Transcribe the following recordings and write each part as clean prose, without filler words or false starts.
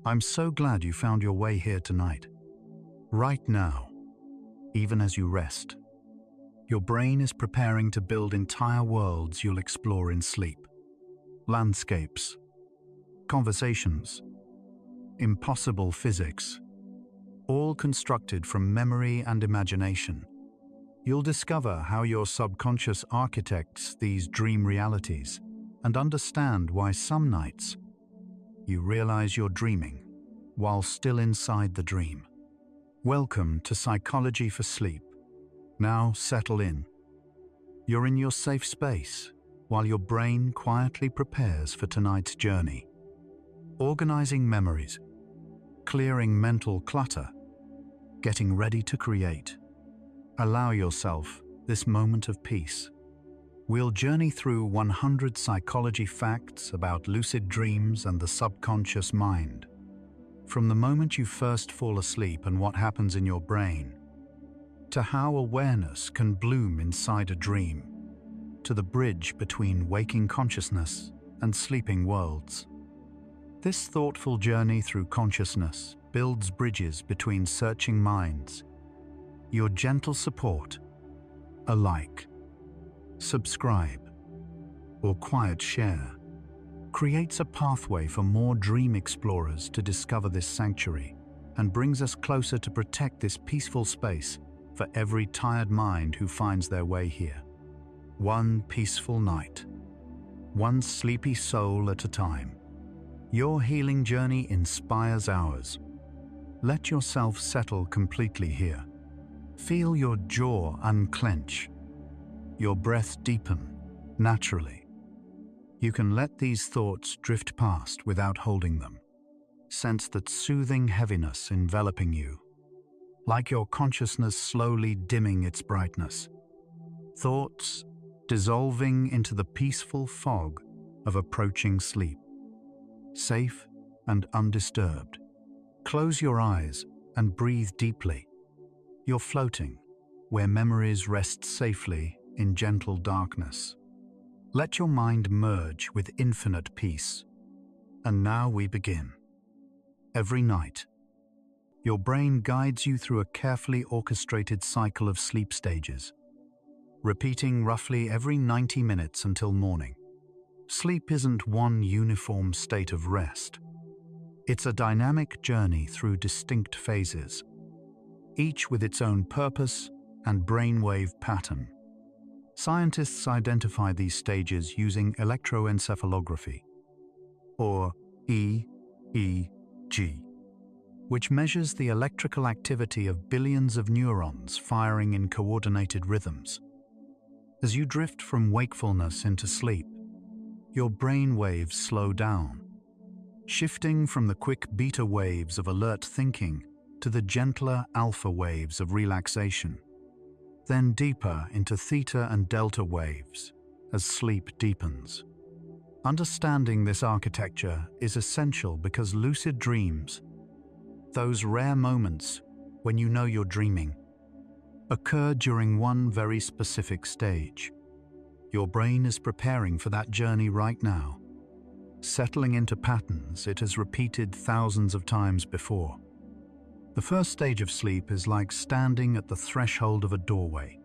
I'm so glad you found your way here tonight. Right now, even as you rest, your brain is preparing to build entire worlds you'll explore in sleep. Landscapes, conversations, impossible physics, all constructed from memory and imagination. You'll discover how your subconscious architects these dream realities and understand why some nights you realize you're dreaming while still inside the dream. Welcome to Psychology for Sleep. Now settle in. You're in your safe space while your brain quietly prepares for tonight's journey. Organizing memories, clearing mental clutter, getting ready to create. Allow yourself this moment of peace. We'll journey through 100 psychology facts about lucid dreams and the subconscious mind. From the moment you first fall asleep and what happens in your brain, to how awareness can bloom inside a dream, to the bridge between waking consciousness and sleeping worlds. This thoughtful journey through consciousness builds bridges between searching minds. Your gentle support, a like, subscribe, or quiet share, creates a pathway for more dream explorers to discover this sanctuary and brings us closer to protect this peaceful space for every tired mind who finds their way here. One peaceful night, one sleepy soul at a time. Your healing journey inspires ours. Let yourself settle completely here. Feel your jaw unclench, your breath deepen naturally. You can let these thoughts drift past without holding them. Sense that soothing heaviness enveloping you, like your consciousness slowly dimming its brightness. Thoughts dissolving into the peaceful fog of approaching sleep. Safe and undisturbed. Close your eyes and breathe deeply. You're floating where memories rest safely in gentle darkness. Let your mind merge with infinite peace. And now we begin. Every night, your brain guides you through a carefully orchestrated cycle of sleep stages, repeating roughly every 90 minutes until morning. Sleep isn't one uniform state of rest. It's a dynamic journey through distinct phases, each with its own purpose and brainwave pattern. Scientists identify these stages using electroencephalography, or EEG, which measures the electrical activity of billions of neurons firing in coordinated rhythms. As you drift from wakefulness into sleep, your brain waves slow down, shifting from the quick beta waves of alert thinking to the gentler alpha waves of relaxation, then deeper into theta and delta waves as sleep deepens. Understanding this architecture is essential because lucid dreams, those rare moments when you know you're dreaming, occur during one very specific stage. Your brain is preparing for that journey right now, settling into patterns it has repeated thousands of times before. The first stage of sleep is like standing at the threshold of a doorway.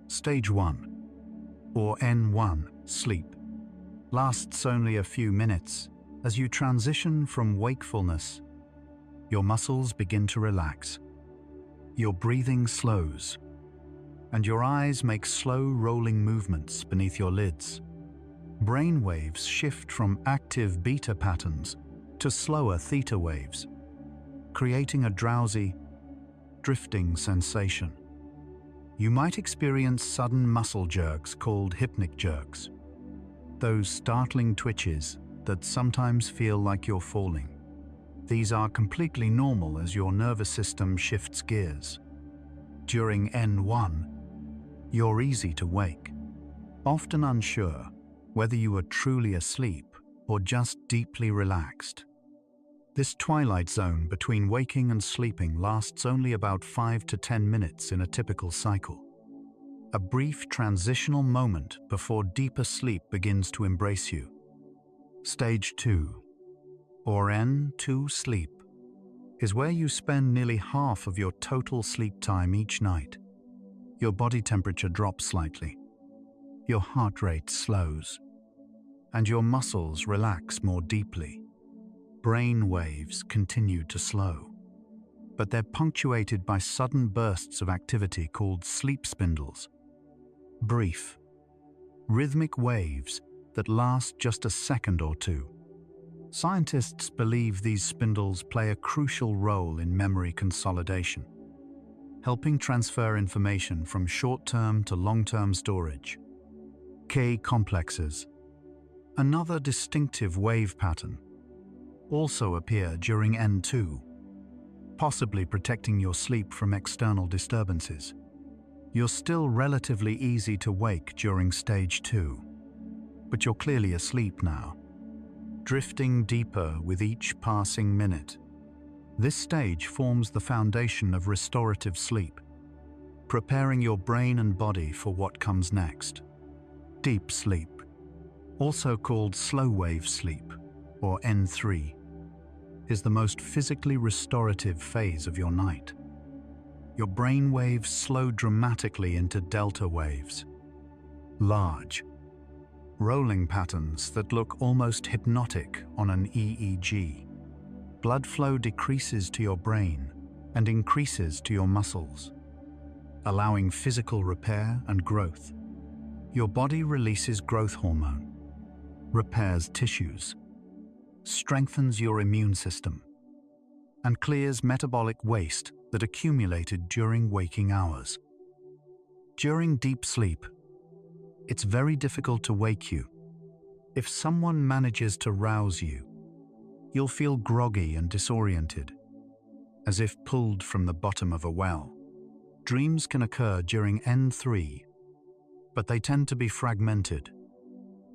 Stage 1, or N1, sleep, lasts only a few minutes. As you transition from wakefulness, your muscles begin to relax. Your breathing slows, and your eyes make slow rolling movements beneath your lids. Brain waves shift from active beta patterns to slower theta waves, creating a drowsy, drifting sensation. You might experience sudden muscle jerks called hypnic jerks, those startling twitches that sometimes feel like you're falling. These are completely normal as your nervous system shifts gears. During N1, you're easy to wake, often unsure whether you are truly asleep or just deeply relaxed. This twilight zone between waking and sleeping lasts only about 5 to 10 minutes in a typical cycle. A brief transitional moment before deeper sleep begins to embrace you. Stage 2, or N2 sleep, is where you spend nearly half of your total sleep time each night. Your body temperature drops slightly, your heart rate slows, and your muscles relax more deeply. Brain waves continue to slow, but they're punctuated by sudden bursts of activity called sleep spindles. Brief, rhythmic waves that last just a second or two. Scientists believe these spindles play a crucial role in memory consolidation, helping transfer information from short-term to long-term storage. K complexes, another distinctive wave pattern, also appear during N2, possibly protecting your sleep from external disturbances. You're still relatively easy to wake during stage 2, but you're clearly asleep now, drifting deeper with each passing minute. This stage forms the foundation of restorative sleep, preparing your brain and body for what comes next. Deep sleep, also called slow wave sleep, or N3, is the most physically restorative phase of your night. Your brain waves slow dramatically into delta waves, large, rolling patterns that look almost hypnotic on an EEG. Blood flow decreases to your brain and increases to your muscles, allowing physical repair and growth. Your body releases growth hormone, repairs tissues, strengthens your immune system, and clears metabolic waste that accumulated during waking hours. During deep sleep, it's very difficult to wake you. If someone manages to rouse you, you'll feel groggy and disoriented, as if pulled from the bottom of a well. Dreams can occur during N3, but they tend to be fragmented,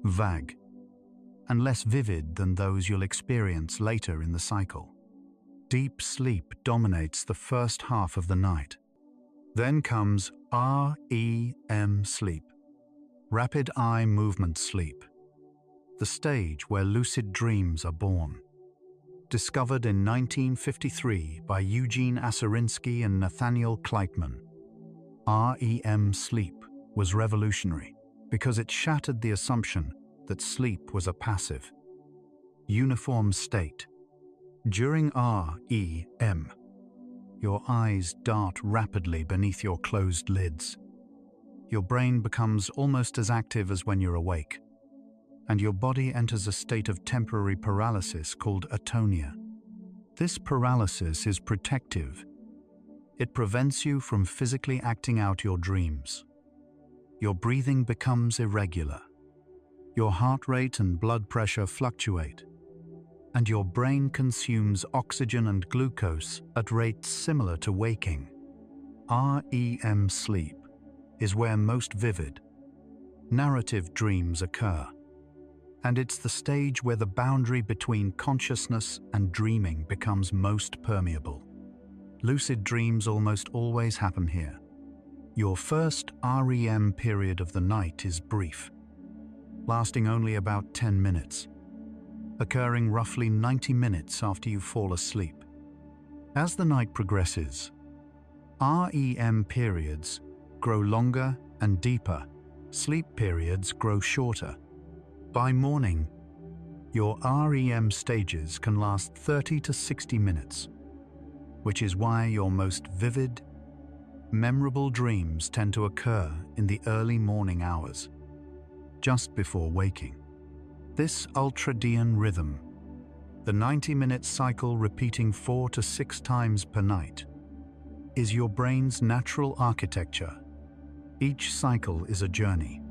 vague, and less vivid than those you'll experience later in the cycle. Deep sleep dominates the first half of the night. Then comes REM sleep, rapid eye movement sleep, the stage where lucid dreams are born. Discovered in 1953 by Eugene Aserinsky and Nathaniel Kleitman, REM sleep was revolutionary because it shattered the assumption that sleep was a passive, uniform state. During REM, your eyes dart rapidly beneath your closed lids. Your brain becomes almost as active as when you're awake, and your body enters a state of temporary paralysis called atonia. This paralysis is protective. It prevents you from physically acting out your dreams. Your breathing becomes irregular. Your heart rate and blood pressure fluctuate, and your brain consumes oxygen and glucose at rates similar to waking. REM sleep is where most vivid, narrative dreams occur, and it's the stage where the boundary between consciousness and dreaming becomes most permeable. Lucid dreams almost always happen here. Your first REM period of the night is brief, lasting only about 10 minutes, occurring roughly 90 minutes after you fall asleep. As the night progresses, REM periods grow longer and deeper, sleep periods grow shorter. By morning, your REM stages can last 30 to 60 minutes, which is why your most vivid, memorable dreams tend to occur in the early morning hours, just before waking. This ultradian rhythm, the 90-minute cycle repeating 4 to 6 times per night, is your brain's natural architecture. Each cycle is a journey.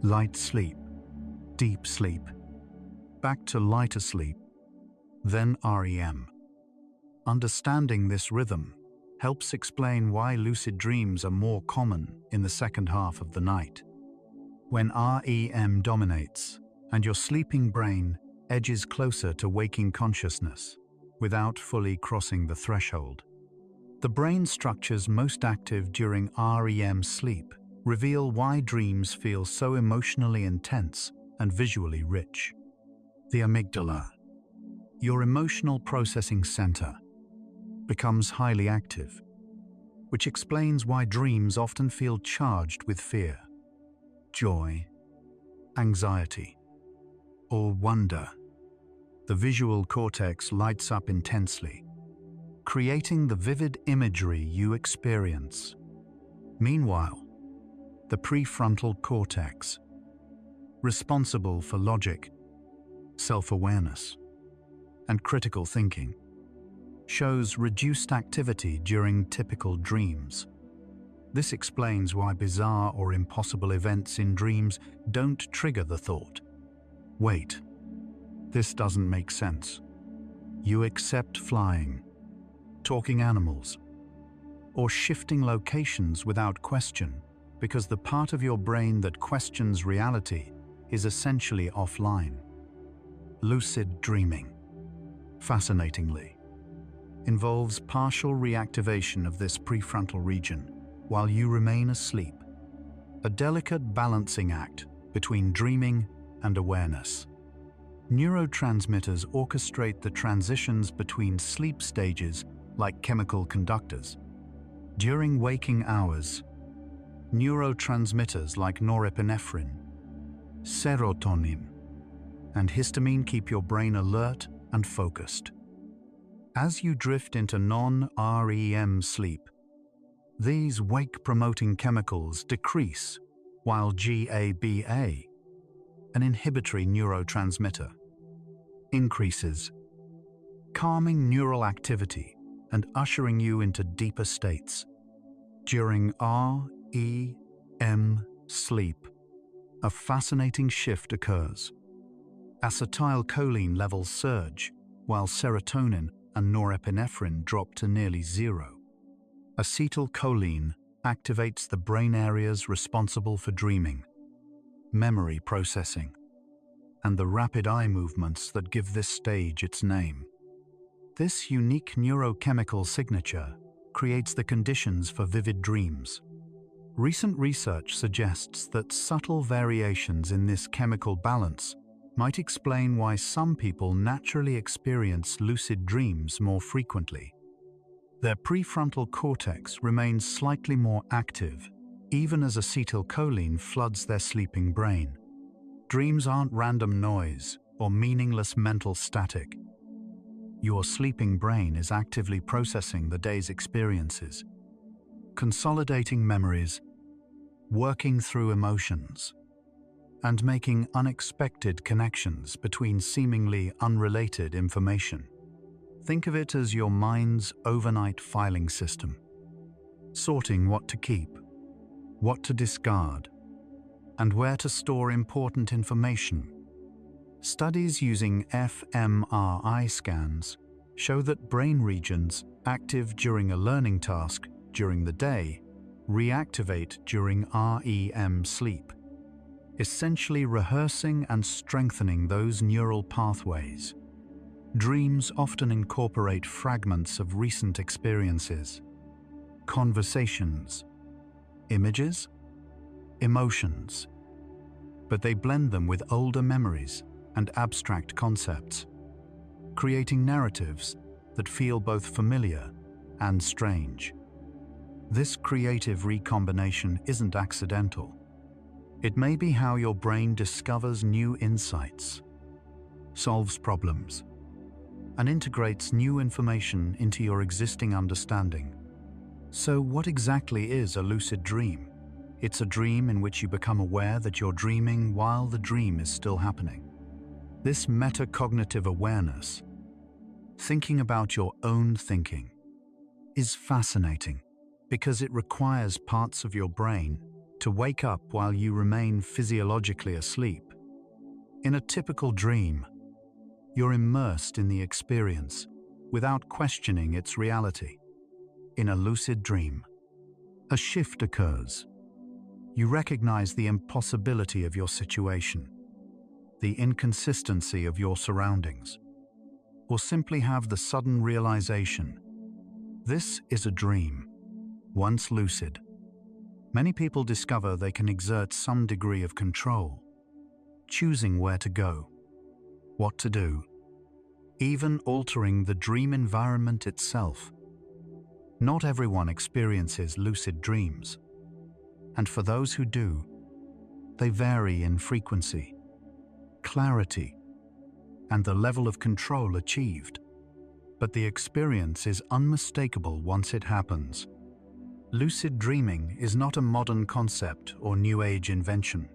Light sleep, deep sleep, back to lighter sleep, then REM. Understanding this rhythm helps explain why lucid dreams are more common in the second half of the night. When REM dominates and your sleeping brain edges closer to waking consciousness without fully crossing the threshold. The brain structures most active during REM sleep reveal why dreams feel so emotionally intense and visually rich. The amygdala, your emotional processing center becomes highly active, which explains why dreams often feel charged with fear, joy, anxiety, or wonder. The visual cortex lights up intensely, creating the vivid imagery you experience. Meanwhile, the prefrontal cortex, responsible for logic, self-awareness, and critical thinking, shows reduced activity during typical dreams. This explains why bizarre or impossible events in dreams don't trigger the thought, "Wait, this doesn't make sense." You accept flying, talking animals, or shifting locations without question because the part of your brain that questions reality is essentially offline. Lucid dreaming, fascinatingly, involves partial reactivation of this prefrontal region while you remain asleep, a delicate balancing act between dreaming and awareness. Neurotransmitters orchestrate the transitions between sleep stages like chemical conductors. During waking hours, neurotransmitters like norepinephrine, serotonin, and histamine keep your brain alert and focused. As you drift into non-REM sleep, these wake-promoting chemicals decrease, while GABA, an inhibitory neurotransmitter, increases, calming neural activity and ushering you into deeper states. During REM sleep, a fascinating shift occurs. Acetylcholine levels surge, while serotonin and norepinephrine drop to nearly zero. Acetylcholine activates the brain areas responsible for dreaming, memory processing, and the rapid eye movements that give this stage its name. This unique neurochemical signature creates the conditions for vivid dreams. Recent research suggests that subtle variations in this chemical balance might explain why some people naturally experience lucid dreams more frequently. Their prefrontal cortex remains slightly more active, even as acetylcholine floods their sleeping brain. Dreams aren't random noise or meaningless mental static. Your sleeping brain is actively processing the day's experiences, consolidating memories, working through emotions, and making unexpected connections between seemingly unrelated information. Think of it as your mind's overnight filing system, sorting what to keep, what to discard, and where to store important information. Studies using fMRI scans show that brain regions active during a learning task during the day reactivate during REM sleep, essentially rehearsing and strengthening those neural pathways. Dreams often incorporate fragments of recent experiences, conversations, images, emotions, but they blend them with older memories and abstract concepts, creating narratives that feel both familiar and strange. This creative recombination isn't accidental. It may be how your brain discovers new insights, solves problems, and integrates new information into your existing understanding. So what exactly is a lucid dream? It's a dream in which you become aware that you're dreaming while the dream is still happening. This metacognitive awareness, thinking about your own thinking, is fascinating because it requires parts of your brain to wake up while you remain physiologically asleep. In a typical dream, you're immersed in the experience without questioning its reality. In a lucid dream, a shift occurs. You recognize the impossibility of your situation, the inconsistency of your surroundings, or simply have the sudden realization, this is a dream. Once lucid, many people discover they can exert some degree of control, choosing where to go, what to do, even altering the dream environment itself. Not everyone experiences lucid dreams, and for those who do, they vary in frequency, clarity, and the level of control achieved. But the experience is unmistakable once it happens. Lucid dreaming is not a modern concept or New Age invention.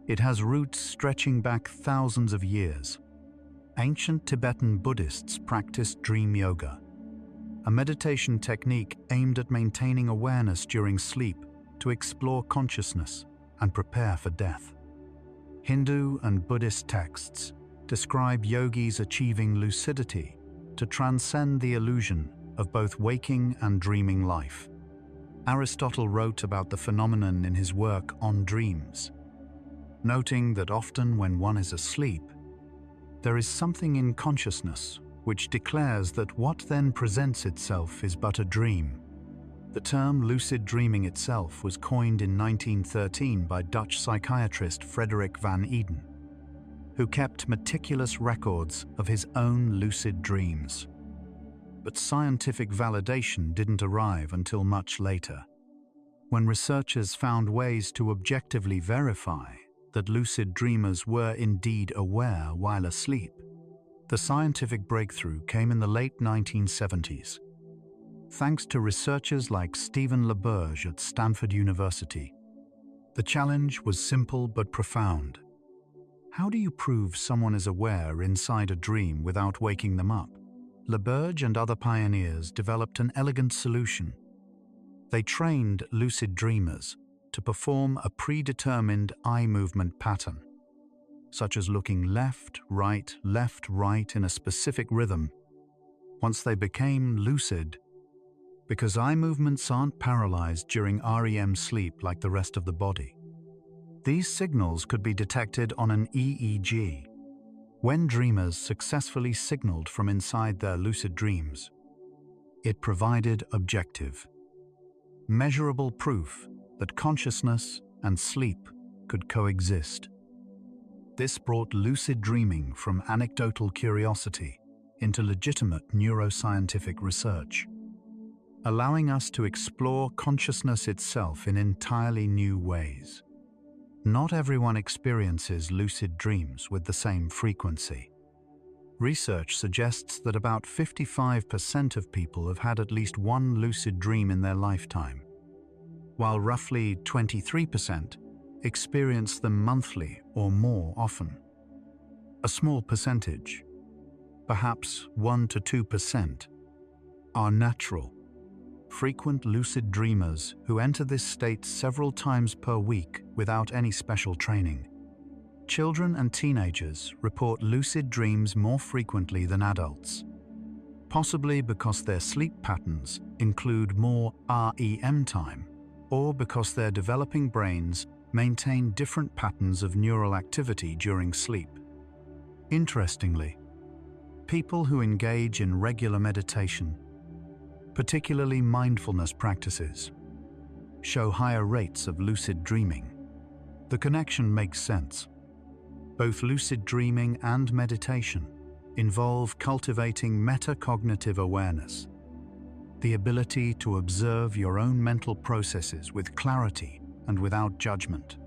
It has roots stretching back thousands of years. Ancient Tibetan Buddhists practiced dream yoga, a meditation technique aimed at maintaining awareness during sleep to explore consciousness and prepare for death. Hindu and Buddhist texts describe yogis achieving lucidity to transcend the illusion of both waking and dreaming life. Aristotle wrote about the phenomenon in his work On Dreams, noting that often when one is asleep, there is something in consciousness which declares that what then presents itself is but a dream. The term lucid dreaming itself was coined in 1913 by Dutch psychiatrist Frederik van Eden, who kept meticulous records of his own lucid dreams. But scientific validation didn't arrive until much later, when researchers found ways to objectively verify that lucid dreamers were indeed aware while asleep. The scientific breakthrough came in the late 1970s, thanks to researchers like Stephen LaBerge at Stanford University. The challenge was simple but profound. How do you prove someone is aware inside a dream without waking them up? LaBerge and other pioneers developed an elegant solution. They trained lucid dreamers to perform a predetermined eye movement pattern, such as looking left, right in a specific rhythm. Once they became lucid, because eye movements aren't paralyzed during REM sleep like the rest of the body, these signals could be detected on an EEG. When dreamers successfully signaled from inside their lucid dreams, it provided objective, measurable proof that consciousness and sleep could coexist. This brought lucid dreaming from anecdotal curiosity into legitimate neuroscientific research, allowing us to explore consciousness itself in entirely new ways. Not everyone experiences lucid dreams with the same frequency. Research suggests that about 55% of people have had at least one lucid dream in their lifetime, while roughly 23% experience them monthly or more often. A small percentage, perhaps 1 to 2%, are natural, frequent lucid dreamers who enter this state several times per week without any special training. Children and teenagers report lucid dreams more frequently than adults, possibly because their sleep patterns include more REM time, or because their developing brains maintain different patterns of neural activity during sleep. Interestingly, people who engage in regular meditation, particularly mindfulness practices, show higher rates of lucid dreaming. The connection makes sense. Both lucid dreaming and meditation involve cultivating metacognitive awareness, the ability to observe your own mental processes with clarity and without judgment.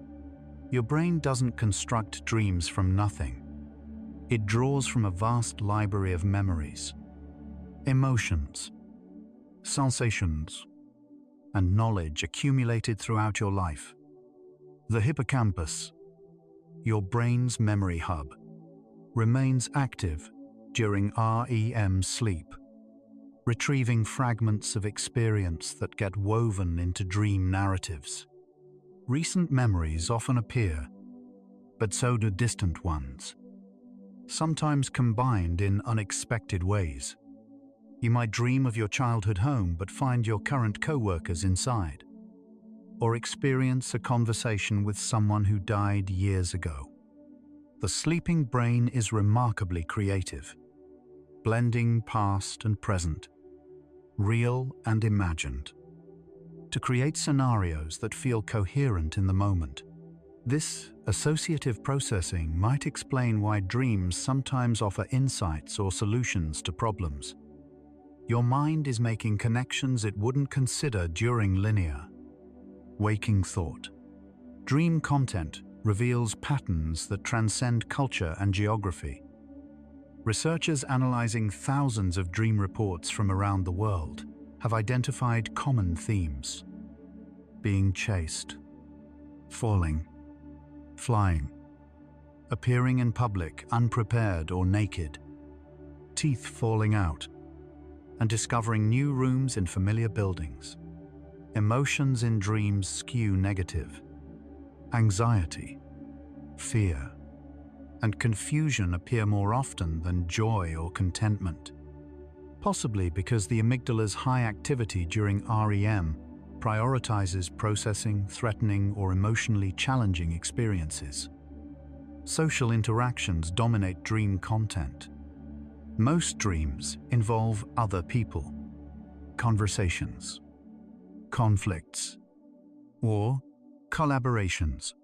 Your brain doesn't construct dreams from nothing. It draws from a vast library of memories, emotions, sensations, and knowledge accumulated throughout your life. The hippocampus, your brain's memory hub, remains active during REM sleep, retrieving fragments of experience that get woven into dream narratives. Recent memories often appear, but so do distant ones, sometimes combined in unexpected ways. You might dream of your childhood home but find your current co-workers inside, or experience a conversation with someone who died years ago. The sleeping brain is remarkably creative, blending past and present, real and imagined, to create scenarios that feel coherent in the moment. This Associative processing might explain why dreams sometimes offer insights or solutions to problems. Your mind is making connections it wouldn't consider during linear, waking thought. Dream content reveals patterns that transcend culture and geography. Researchers analyzing thousands of dream reports from around the world have identified common themes: being chased, falling, flying, appearing in public unprepared or naked, teeth falling out, and discovering new rooms in familiar buildings. Emotions in dreams skew negative. Anxiety, fear, and confusion appear more often than joy or contentment, possibly because the amygdala's high activity during REM prioritizes processing threatening or emotionally challenging experiences. Social interactions dominate dream content. Most dreams involve other people, conversations, conflicts, or collaborations.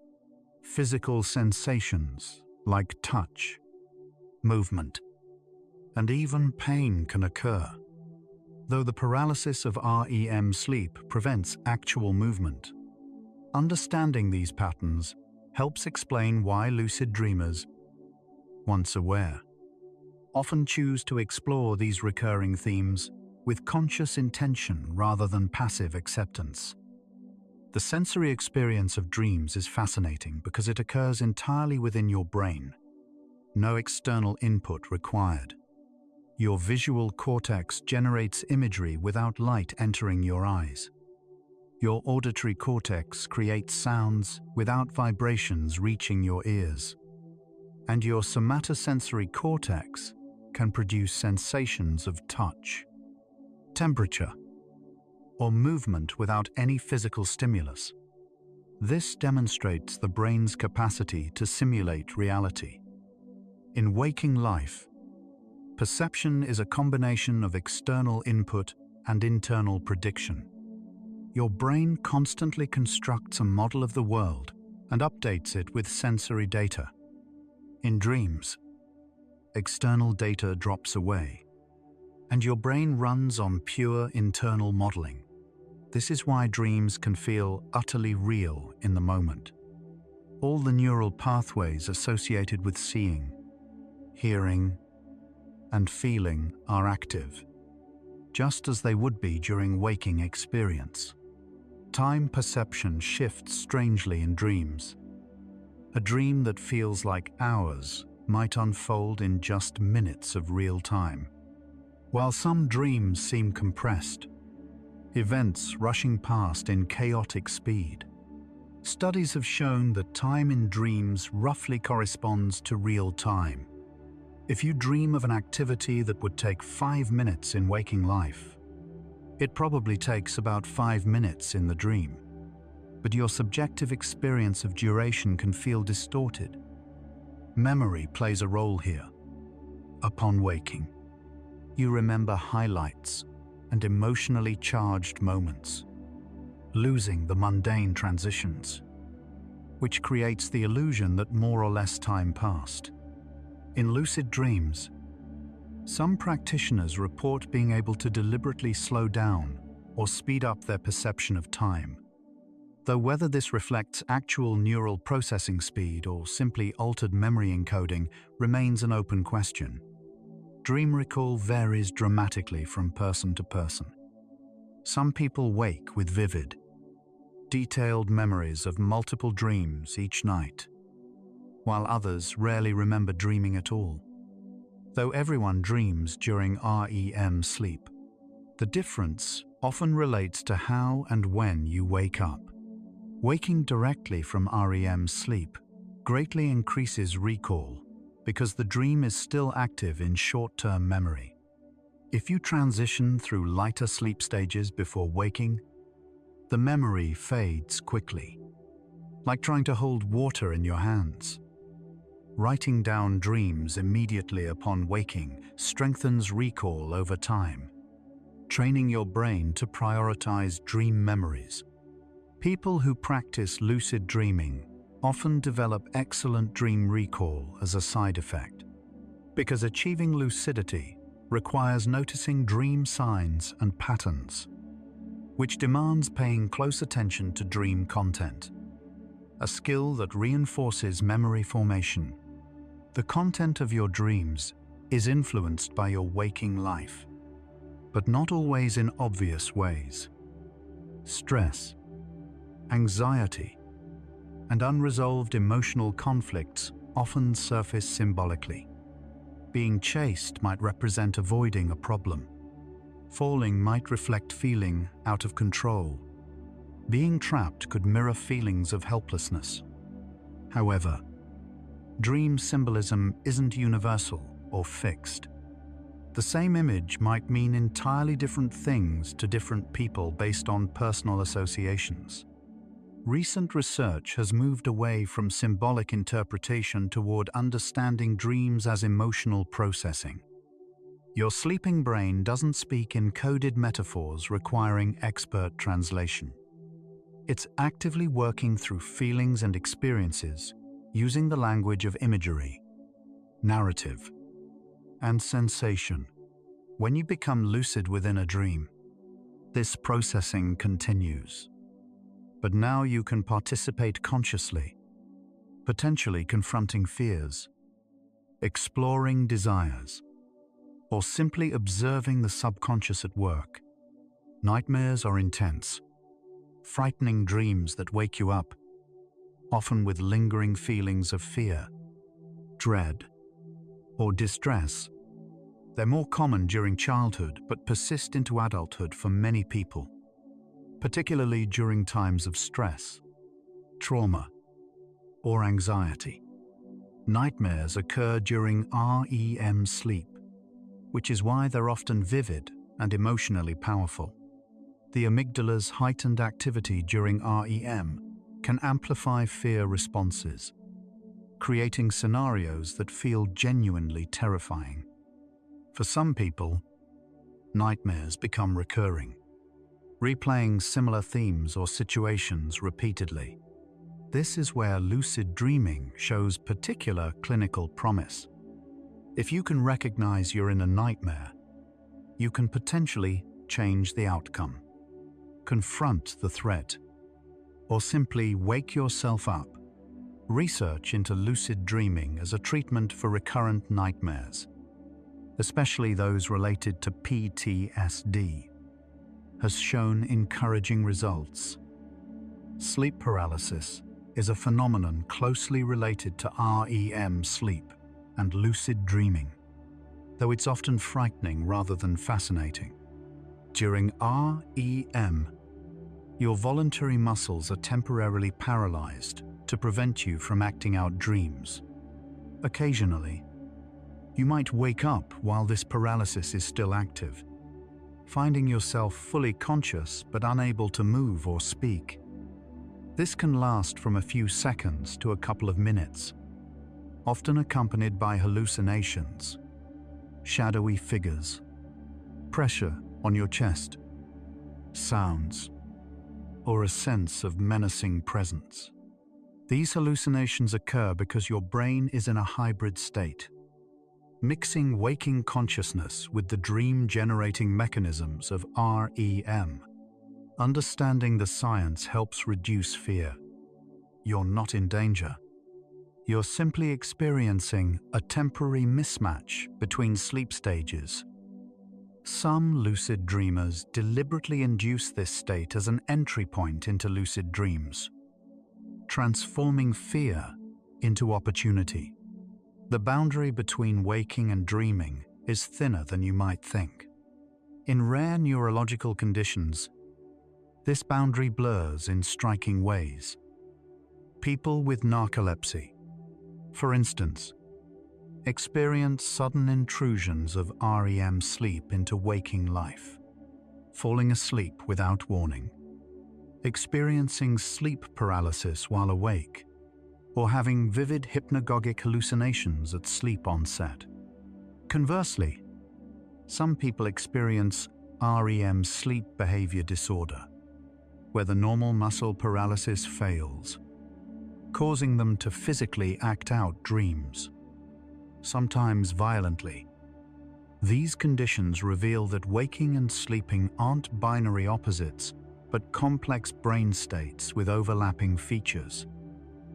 Physical sensations like touch, movement, and even pain can occur, though the paralysis of REM sleep prevents actual movement. Understanding these patterns helps explain why lucid dreamers, once aware, often choose to explore these recurring themes with conscious intention rather than passive acceptance. The sensory experience of dreams is fascinating because it occurs entirely within your brain. No external input required. Your visual cortex generates imagery without light entering your eyes. Your auditory cortex creates sounds without vibrations reaching your ears. And your somatosensory cortex can produce sensations of touch, temperature, or movement without any physical stimulus. This demonstrates the brain's capacity to simulate reality. In waking life, perception is a combination of external input and internal prediction. Your brain constantly constructs a model of the world and updates it with sensory data. In dreams, external data drops away, and your brain runs on pure internal modeling. This is why dreams can feel utterly real in the moment. All the neural pathways associated with seeing, hearing, and feeling are active, just as they would be during waking experience. Time perception shifts strangely in dreams. A dream that feels like hours might unfold in just minutes of real time. While some dreams seem compressed, events rushing past in chaotic speed. Studies have shown that time in dreams roughly corresponds to real time. If you dream of an activity that would take 5 minutes in waking life, it probably takes about 5 minutes in the dream. But your subjective experience of duration can feel distorted. Memory plays a role here. Upon waking, you remember highlights and emotionally charged moments, losing the mundane transitions, which creates the illusion that more or less time passed. In lucid dreams, some practitioners report being able to deliberately slow down or speed up their perception of time, though whether this reflects actual neural processing speed or simply altered memory encoding remains an open question. Dream recall varies dramatically from person to person. Some people wake with vivid, detailed memories of multiple dreams each night, while others rarely remember dreaming at all. Though everyone dreams during REM sleep, the difference often relates to how and when you wake up. Waking directly from REM sleep greatly increases recall because the dream is still active in short-term memory. If you transition through lighter sleep stages before waking, the memory fades quickly, like trying to hold water in your hands. Writing down dreams immediately upon waking strengthens recall over time, training your brain to prioritize dream memories. People who practice lucid dreaming often develop excellent dream recall as a side effect, because achieving lucidity requires noticing dream signs and patterns, which demands paying close attention to dream content, a skill that reinforces memory formation. The content of your dreams is influenced by your waking life, but not always in obvious ways. Stress, anxiety, and unresolved emotional conflicts often surface symbolically. Being chased might represent avoiding a problem. Falling might reflect feeling out of control. Being trapped could mirror feelings of helplessness. However, dream symbolism isn't universal or fixed. The same image might mean entirely different things to different people based on personal associations. Recent research has moved away from symbolic interpretation toward understanding dreams as emotional processing. Your sleeping brain doesn't speak in coded metaphors requiring expert translation. It's actively working through feelings and experiences using the language of imagery, narrative, and sensation. When you become lucid within a dream, this processing continues. But now you can participate consciously, potentially confronting fears, exploring desires, or simply observing the subconscious at work. Nightmares are intense, frightening dreams that wake you up, often with lingering feelings of fear, dread, or distress. They're more common during childhood but persist into adulthood for many people, particularly during times of stress, trauma, or anxiety. Nightmares occur during REM sleep, which is why they're often vivid and emotionally powerful. The amygdala's heightened activity during REM can amplify fear responses, creating scenarios that feel genuinely terrifying. For some people, nightmares become recurring, replaying similar themes or situations repeatedly. This is where lucid dreaming shows particular clinical promise. If you can recognize you're in a nightmare, you can potentially change the outcome, confront the threat, or simply wake yourself up. Research into lucid dreaming as a treatment for recurrent nightmares, especially those related to PTSD, has shown encouraging results. Sleep paralysis is a phenomenon closely related to REM sleep and lucid dreaming, though it's often frightening rather than fascinating. During REM, your voluntary muscles are temporarily paralyzed to prevent you from acting out dreams. Occasionally, you might wake up while this paralysis is still active, finding yourself fully conscious but unable to move or speak. This can last from a few seconds to a couple of minutes, often accompanied by hallucinations, shadowy figures, pressure on your chest, sounds, or a sense of menacing presence. These hallucinations occur because your brain is in a hybrid state, mixing waking consciousness with the dream-generating mechanisms of REM. Understanding the science helps reduce fear. You're not in danger. You're simply experiencing a temporary mismatch between sleep stages. Some lucid dreamers deliberately induce this state as an entry point into lucid dreams, transforming fear into opportunity. The boundary between waking and dreaming is thinner than you might think. In rare neurological conditions, this boundary blurs in striking ways. People with narcolepsy, for instance, experience sudden intrusions of REM sleep into waking life, falling asleep without warning, experiencing sleep paralysis while awake, or having vivid hypnagogic hallucinations at sleep onset. Conversely, some people experience REM sleep behavior disorder, where the normal muscle paralysis fails, causing them to physically act out dreams, sometimes violently. These conditions reveal that waking and sleeping aren't binary opposites, but complex brain states with overlapping features.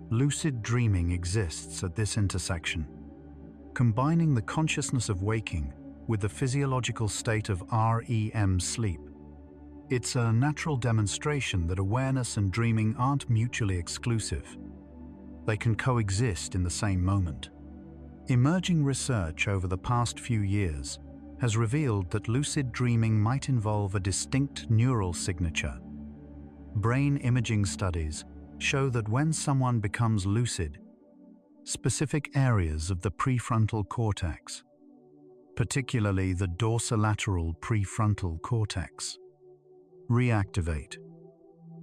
Lucid dreaming exists at this intersection, combining the consciousness of waking with the physiological state of REM sleep. It's a natural demonstration that awareness and dreaming aren't mutually exclusive. They can coexist in the same moment. Emerging research over the past few years has revealed that lucid dreaming might involve a distinct neural signature. Brain imaging studies show that when someone becomes lucid, specific areas of the prefrontal cortex, particularly the dorsolateral prefrontal cortex, reactivate,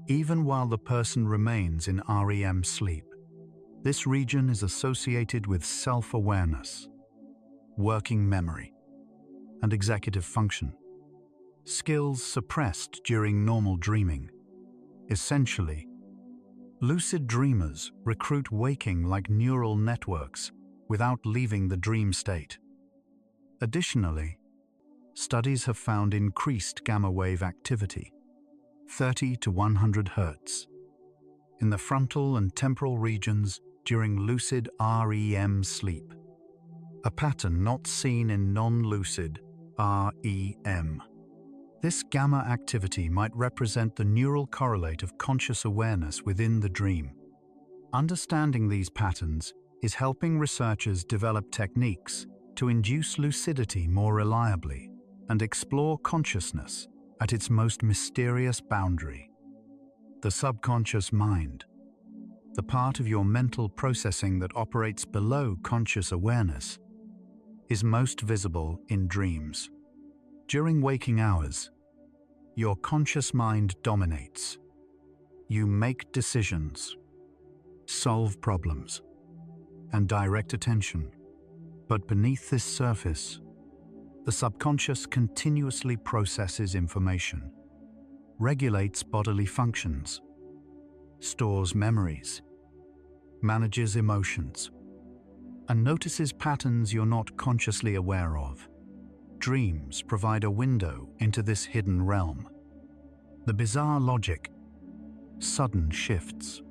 even while the person remains in REM sleep. This region is associated with self-awareness, working memory, and executive function, skills suppressed during normal dreaming. Essentially, lucid dreamers recruit waking like neural networks without leaving the dream state. Additionally, studies have found increased gamma wave activity, 30 to 100 Hz, in the frontal and temporal regions during lucid REM sleep, a pattern not seen in non-lucid REM. This gamma activity might represent the neural correlate of conscious awareness within the dream. Understanding these patterns is helping researchers develop techniques to induce lucidity more reliably and explore consciousness at its most mysterious boundary. The subconscious mind, the part of your mental processing that operates below conscious awareness, is most visible in dreams. During waking hours, your conscious mind dominates. You make decisions, solve problems, and direct attention. But beneath this surface, the subconscious continuously processes information, regulates bodily functions, stores memories, manages emotions, and notices patterns you're not consciously aware of. Dreams provide a window into this hidden realm. The bizarre logic, sudden shifts,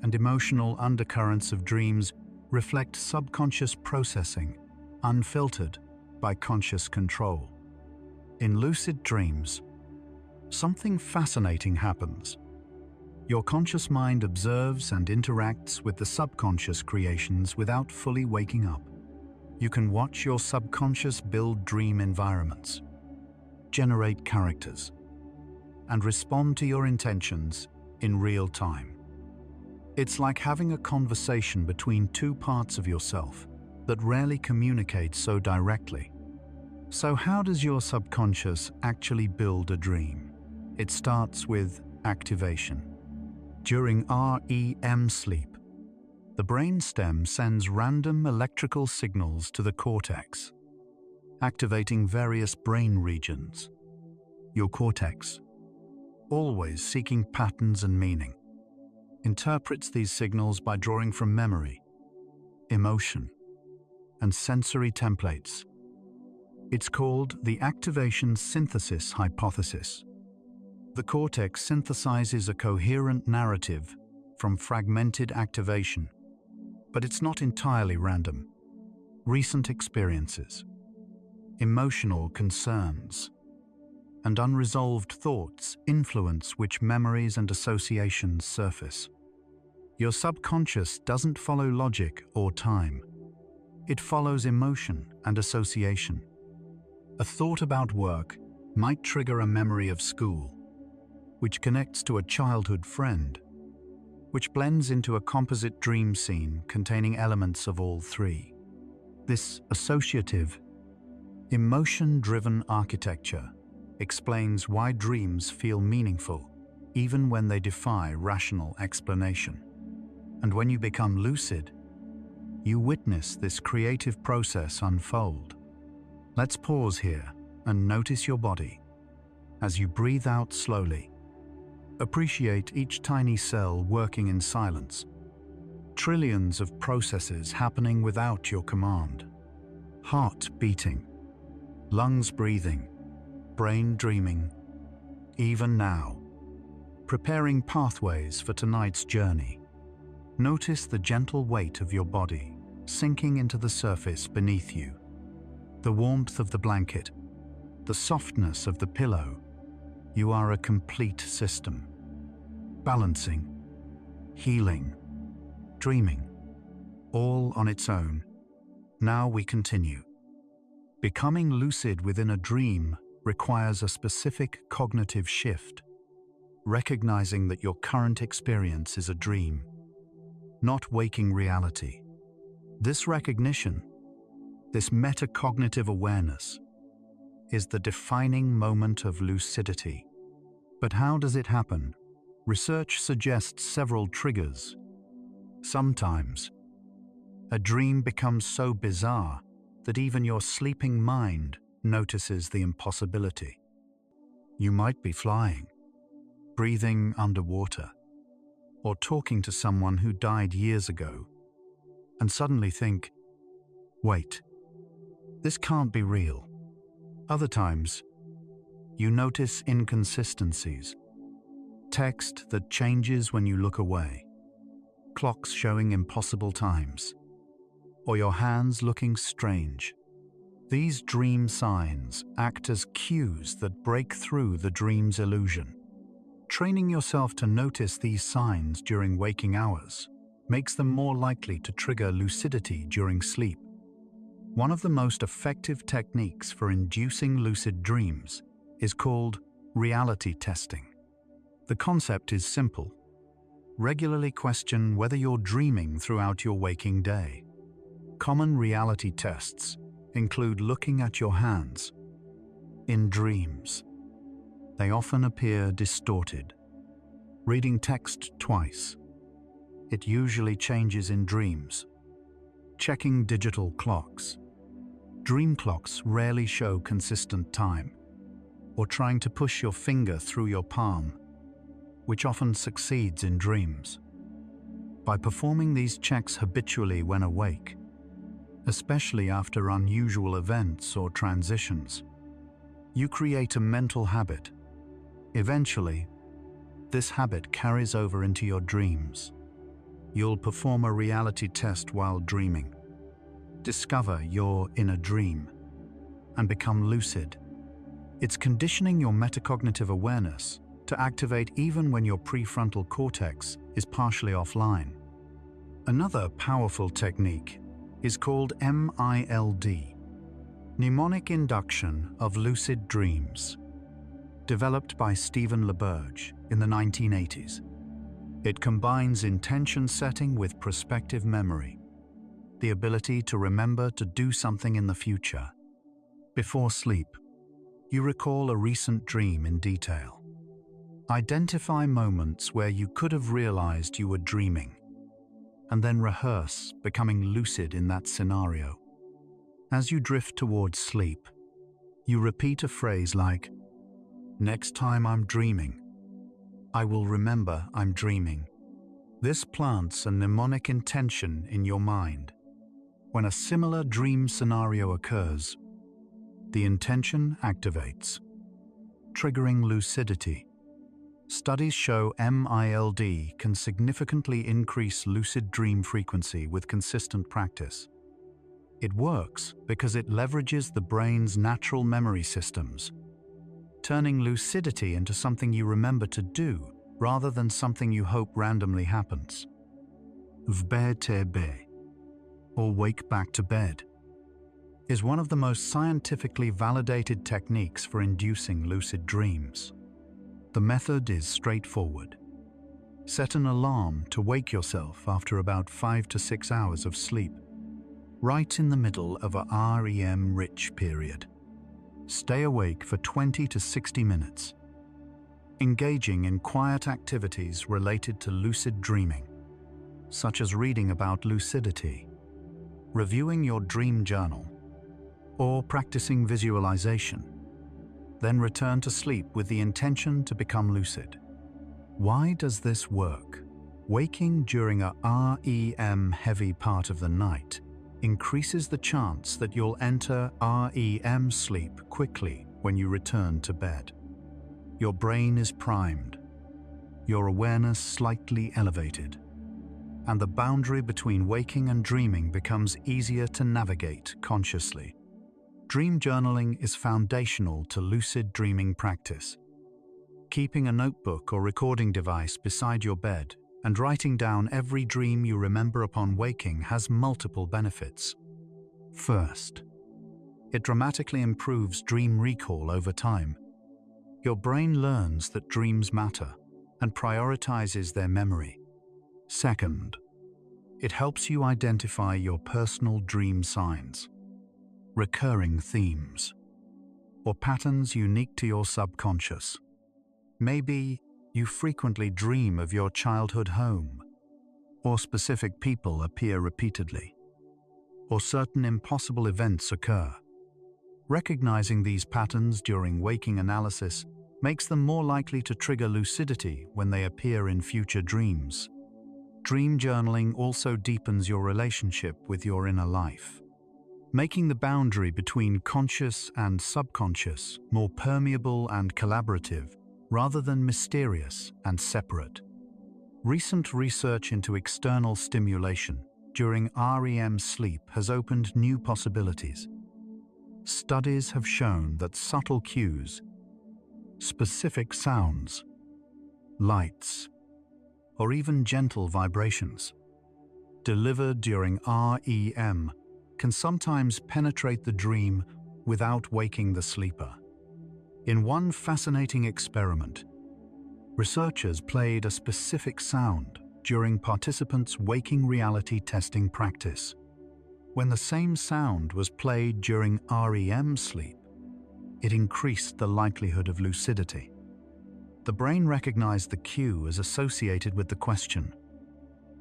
and emotional undercurrents of dreams reflect subconscious processing, unfiltered by conscious control. In lucid dreams, something fascinating happens. Your conscious mind observes and interacts with the subconscious creations without fully waking up. You can watch your subconscious build dream environments, generate characters, and respond to your intentions in real time. It's like having a conversation between two parts of yourself that rarely communicate so directly. So how does your subconscious actually build a dream? It starts with activation. During REM sleep, the brainstem sends random electrical signals to the cortex, activating various brain regions. Your cortex, always seeking patterns and meaning, interprets these signals by drawing from memory, emotion, and sensory templates. It's called the activation synthesis hypothesis. The cortex synthesizes a coherent narrative from fragmented activation, but it's not entirely random. Recent experiences, emotional concerns, and unresolved thoughts influence which memories and associations surface. Your subconscious doesn't follow logic or time. It follows emotion and association. A thought about work might trigger a memory of school, which connects to a childhood friend, which blends into a composite dream scene containing elements of all three. This associative, emotion-driven architecture explains why dreams feel meaningful even when they defy rational explanation. And when you become lucid, you witness this creative process unfold. Let's pause here and notice your body. As you breathe out slowly, appreciate each tiny cell working in silence, Trillions of processes happening without your command. Heart beating, lungs breathing, brain dreaming, even now. Preparing pathways for tonight's journey. Notice the gentle weight of your body sinking into the surface beneath you. The warmth of the blanket, the softness of the pillow. You are a complete system. Balancing, healing, dreaming, all on its own. Now we continue. Becoming lucid within a dream requires a specific cognitive shift, recognizing that your current experience is a dream, not waking reality. This recognition, this metacognitive awareness, is the defining moment of lucidity. But how does it happen? Research suggests several triggers. Sometimes, a dream becomes so bizarre that even your sleeping mind notices the impossibility. You might be flying, breathing underwater, or talking to someone who died years ago, and suddenly think, wait, this can't be real. Other times, you notice inconsistencies. Text that changes when you look away, clocks showing impossible times, or your hands looking strange. These dream signs act as cues that break through the dream's illusion. Training yourself to notice these signs during waking hours makes them more likely to trigger lucidity during sleep. One of the most effective techniques for inducing lucid dreams is called reality testing. The concept is simple. Regularly question whether you're dreaming throughout your waking day. Common reality tests include looking at your hands. In dreams, they often appear distorted. Reading text twice. It usually changes in dreams. Checking digital clocks. Dream clocks rarely show consistent time. Or trying to push your finger through your palm, which often succeeds in dreams. By performing these checks habitually when awake, especially after unusual events or transitions, you create a mental habit. Eventually, this habit carries over into your dreams. You'll perform a reality test while dreaming, discover you're in a dream, and become lucid. It's conditioning your metacognitive awareness to activate even when your prefrontal cortex is partially offline. Another powerful technique is called MILD, Mnemonic Induction of Lucid Dreams, developed by Stephen LeBurge in the 1980s. It combines intention setting with prospective memory, the ability to remember to do something in the future. Before sleep, you recall a recent dream in detail. Identify moments where you could have realized you were dreaming, and then rehearse becoming lucid in that scenario. As you drift towards sleep, you repeat a phrase like, "Next time I'm dreaming, I will remember I'm dreaming." This plants a mnemonic intention in your mind. When a similar dream scenario occurs, the intention activates, triggering lucidity. Studies show MILD can significantly increase lucid dream frequency with consistent practice. It works because it leverages the brain's natural memory systems, turning lucidity into something you remember to do rather than something you hope randomly happens. VBTB, or wake back to bed, is one of the most scientifically validated techniques for inducing lucid dreams. The method is straightforward. Set an alarm to wake yourself after about 5 to 6 hours of sleep, right in the middle of a REM-rich period. Stay awake for 20 to 60 minutes, engaging in quiet activities related to lucid dreaming, such as reading about lucidity, reviewing your dream journal, or practicing visualization. Then return to sleep with the intention to become lucid. Why does this work? Waking during a REM-heavy part of the night increases the chance that you'll enter REM sleep quickly when you return to bed. Your brain is primed, your awareness slightly elevated, and the boundary between waking and dreaming becomes easier to navigate consciously. Dream journaling is foundational to lucid dreaming practice. Keeping a notebook or recording device beside your bed and writing down every dream you remember upon waking has multiple benefits. First, it dramatically improves dream recall over time. Your brain learns that dreams matter and prioritizes their memory. Second, it helps you identify your personal dream signs, recurring themes, or patterns unique to your subconscious. Maybe you frequently dream of your childhood home, or specific people appear repeatedly, or certain impossible events occur. Recognizing these patterns during waking analysis makes them more likely to trigger lucidity when they appear in future dreams. Dream journaling also deepens your relationship with your inner life, making the boundary between conscious and subconscious more permeable and collaborative rather than mysterious and separate. Recent research into external stimulation during REM sleep has opened new possibilities. Studies have shown that subtle cues, specific sounds, lights, or even gentle vibrations delivered during REM can sometimes penetrate the dream without waking the sleeper. In one fascinating experiment, researchers played a specific sound during participants' waking reality testing practice. When the same sound was played during REM sleep, it increased the likelihood of lucidity. The brain recognized the cue as associated with the question,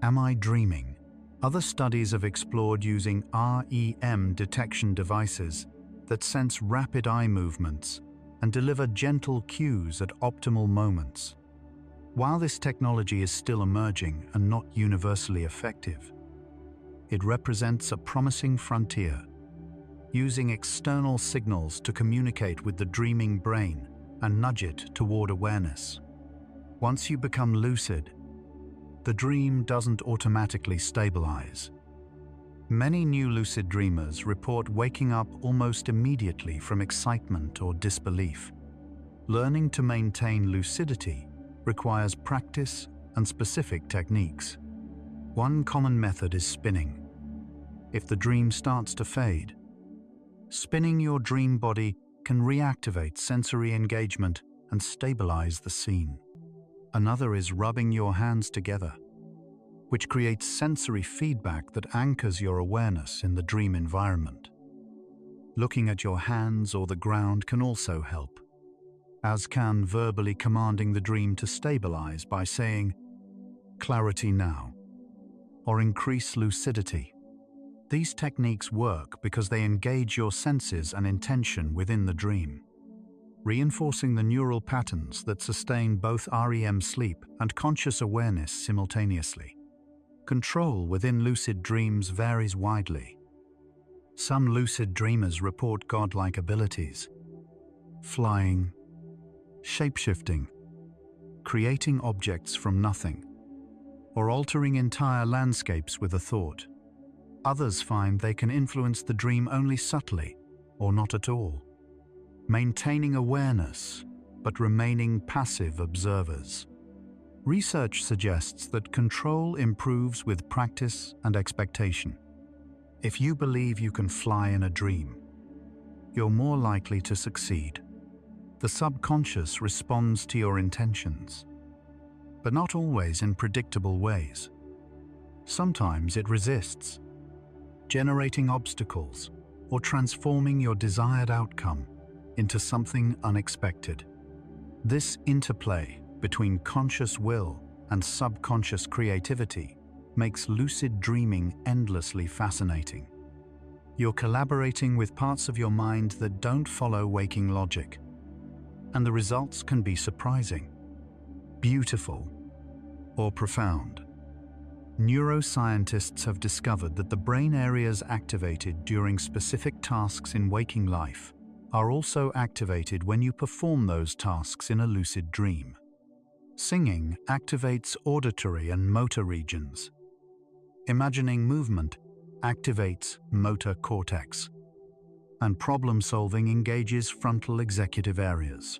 "Am I dreaming?" Other studies have explored using REM detection devices that sense rapid eye movements and deliver gentle cues at optimal moments. While this technology is still emerging and not universally effective, it represents a promising frontier, using external signals to communicate with the dreaming brain and nudge it toward awareness. Once you become lucid, the dream doesn't automatically stabilize. Many new lucid dreamers report waking up almost immediately from excitement or disbelief. Learning to maintain lucidity requires practice and specific techniques. One common method is spinning. If the dream starts to fade, spinning your dream body can reactivate sensory engagement and stabilize the scene. Another is rubbing your hands together, which creates sensory feedback that anchors your awareness in the dream environment. Looking at your hands or the ground can also help, as can verbally commanding the dream to stabilize by saying, "Clarity now," or "Increase lucidity." These techniques work because they engage your senses and intention within the dream, reinforcing the neural patterns that sustain both REM sleep and conscious awareness simultaneously. Control within lucid dreams varies widely. Some lucid dreamers report godlike abilities, flying, shapeshifting, creating objects from nothing, or altering entire landscapes with a thought. Others find they can influence the dream only subtly or not at all, maintaining awareness but remaining passive observers. Research suggests that control improves with practice and expectation. If you believe you can fly in a dream, you're more likely to succeed. The subconscious responds to your intentions, but not always in predictable ways. Sometimes it resists, generating obstacles or transforming your desired outcome into something unexpected. This interplay between conscious will and subconscious creativity makes lucid dreaming endlessly fascinating. You're collaborating with parts of your mind that don't follow waking logic, and the results can be surprising, beautiful, or profound. Neuroscientists have discovered that the brain areas activated during specific tasks in waking life are also activated when you perform those tasks in a lucid dream. Singing activates auditory and motor regions. Imagining movement activates motor cortex. And problem-solving engages frontal executive areas.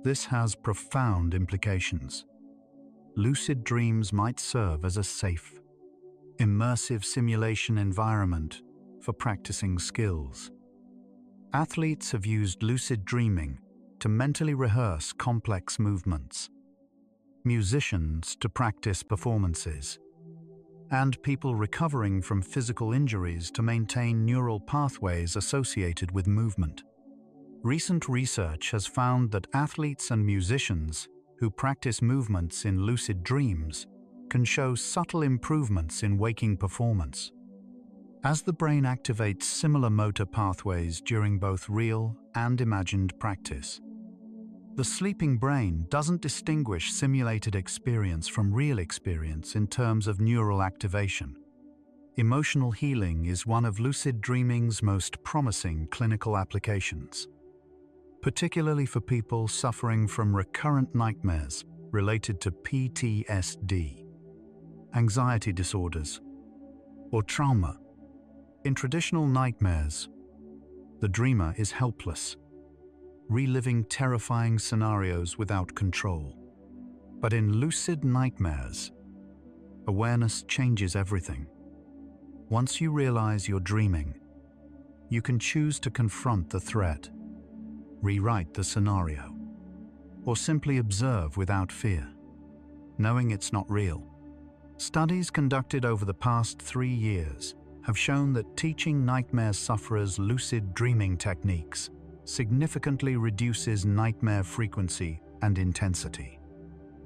This has profound implications. Lucid dreams might serve as a safe, immersive simulation environment for practicing skills. Athletes have used lucid dreaming to mentally rehearse complex movements, musicians to practice performances, and people recovering from physical injuries to maintain neural pathways associated with movement. Recent research has found that athletes and musicians who practice movements in lucid dreams can show subtle improvements in waking performance, as the brain activates similar motor pathways during both real and imagined practice. The sleeping brain doesn't distinguish simulated experience from real experience in terms of neural activation. Emotional healing is one of lucid dreaming's most promising clinical applications, particularly for people suffering from recurrent nightmares related to PTSD, anxiety disorders, or trauma. In traditional nightmares, the dreamer is helpless, reliving terrifying scenarios without control. But in lucid nightmares, awareness changes everything. Once you realize you're dreaming, you can choose to confront the threat, rewrite the scenario, or simply observe without fear, knowing it's not real. Studies conducted over the past 3 years have shown that teaching nightmare sufferers lucid dreaming techniques significantly reduces nightmare frequency and intensity.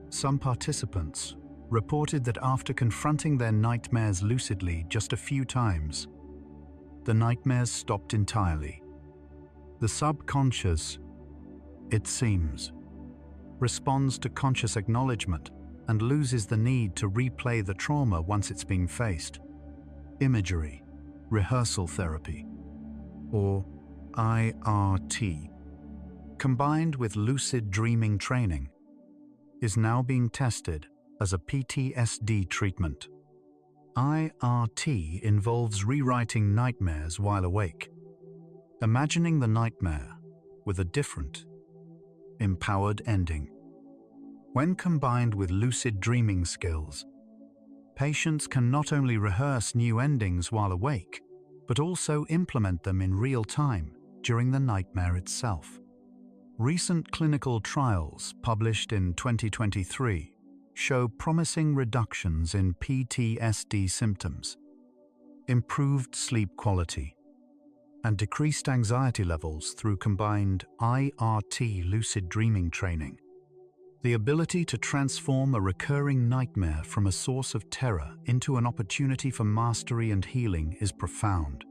Some participants reported that after confronting their nightmares lucidly just a few times, the nightmares stopped entirely. The subconscious, it seems, responds to conscious acknowledgement and loses the need to replay the trauma once it's been faced. Imagery, rehearsal therapy, or IRT, combined with lucid dreaming training, is now being tested as a PTSD treatment. IRT involves rewriting nightmares while awake, imagining the nightmare with a different, empowered ending. When combined with lucid dreaming skills, patients can not only rehearse new endings while awake, but also implement them in real time during the nightmare itself. Recent clinical trials published in 2023 show promising reductions in PTSD symptoms, improved sleep quality, and decreased anxiety levels through combined IRT lucid dreaming training. The ability to transform a recurring nightmare from a source of terror into an opportunity for mastery and healing is profound.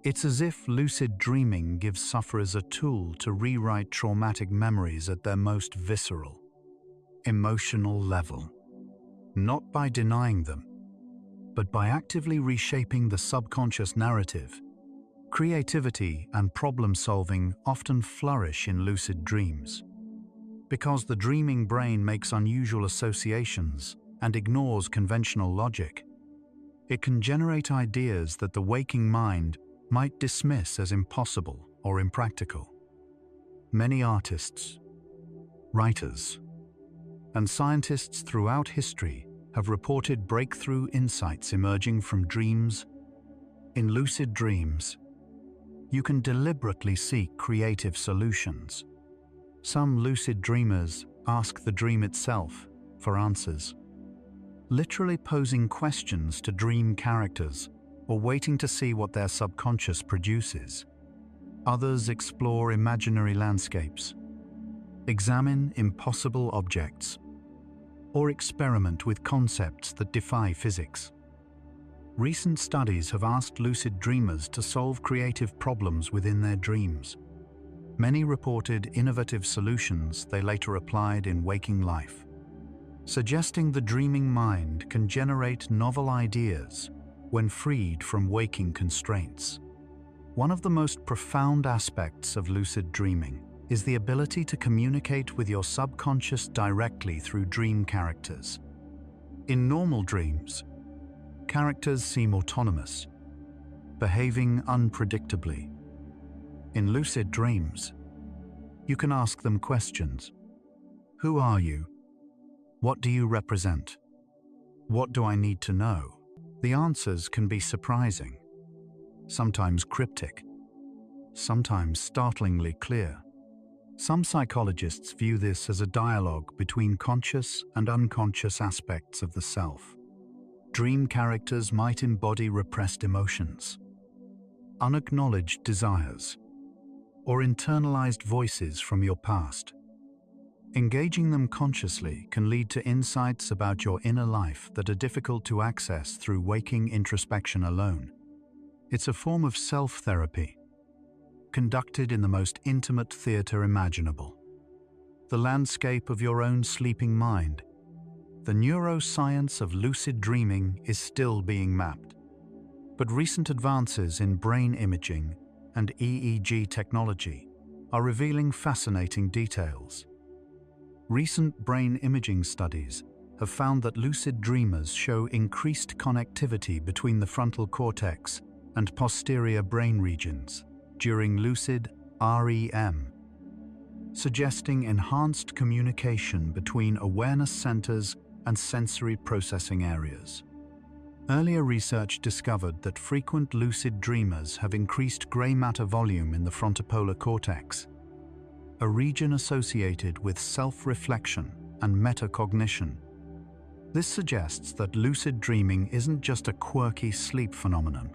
It's as if lucid dreaming gives sufferers a tool to rewrite traumatic memories at their most visceral, emotional level, not by denying them, but by actively reshaping the subconscious narrative. Creativity and problem-solving often flourish in lucid dreams, because the dreaming brain makes unusual associations and ignores conventional logic. It can generate ideas that the waking mind might dismiss as impossible or impractical. Many artists, writers, and scientists throughout history have reported breakthrough insights emerging from dreams. In lucid dreams, you can deliberately seek creative solutions. Some lucid dreamers ask the dream itself for answers, literally posing questions to dream characters or waiting to see what their subconscious produces. Others explore imaginary landscapes, examine impossible objects, or experiment with concepts that defy physics. Recent studies have asked lucid dreamers to solve creative problems within their dreams. Many reported innovative solutions they later applied in waking life. suggesting the dreaming mind can generate novel ideas when freed from waking constraints. One of the most profound aspects of lucid dreaming is the ability to communicate with your subconscious directly through dream characters. In normal dreams, characters seem autonomous, behaving unpredictably. In lucid dreams, you can ask them questions. Who are you? What do you represent? What do I need to know? The answers can be surprising, sometimes cryptic, sometimes startlingly clear. Some psychologists view this as a dialogue between conscious and unconscious aspects of the self. Dream characters might embody repressed emotions, unacknowledged desires, or internalized voices from your past. Engaging them consciously can lead to insights about your inner life that are difficult to access through waking introspection alone. It's a form of self-therapy, conducted in the most intimate theater imaginable. The landscape of your own sleeping mind. The neuroscience of lucid dreaming is still being mapped, but recent advances in brain imaging and EEG technology are revealing fascinating details. Recent brain imaging studies have found that lucid dreamers show increased connectivity between the frontal cortex and posterior brain regions during lucid REM, suggesting enhanced communication between awareness centers and sensory processing areas. Earlier research discovered that frequent lucid dreamers have increased gray matter volume in the frontopolar cortex, a region associated with self-reflection and metacognition. This suggests that lucid dreaming isn't just a quirky sleep phenomenon.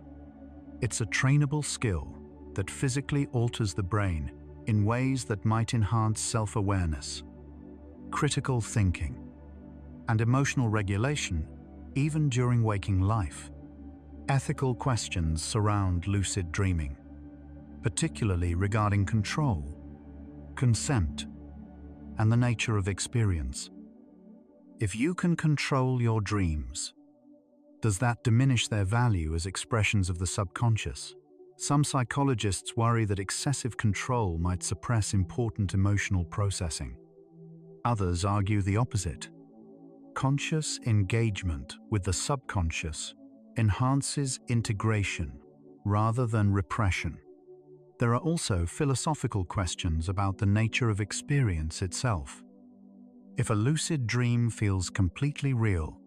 It's a trainable skill that physically alters the brain in ways that might enhance self-awareness, critical thinking, and emotional regulation even during waking life. Ethical questions surround lucid dreaming, particularly regarding control, consent, and the nature of experience. If you can control your dreams, does that diminish their value as expressions of the subconscious? Some psychologists worry that excessive control might suppress important emotional processing. Others argue the opposite. Conscious engagement with the subconscious enhances integration rather than repression. There are also philosophical questions about the nature of experience itself. If a lucid dream feels completely real,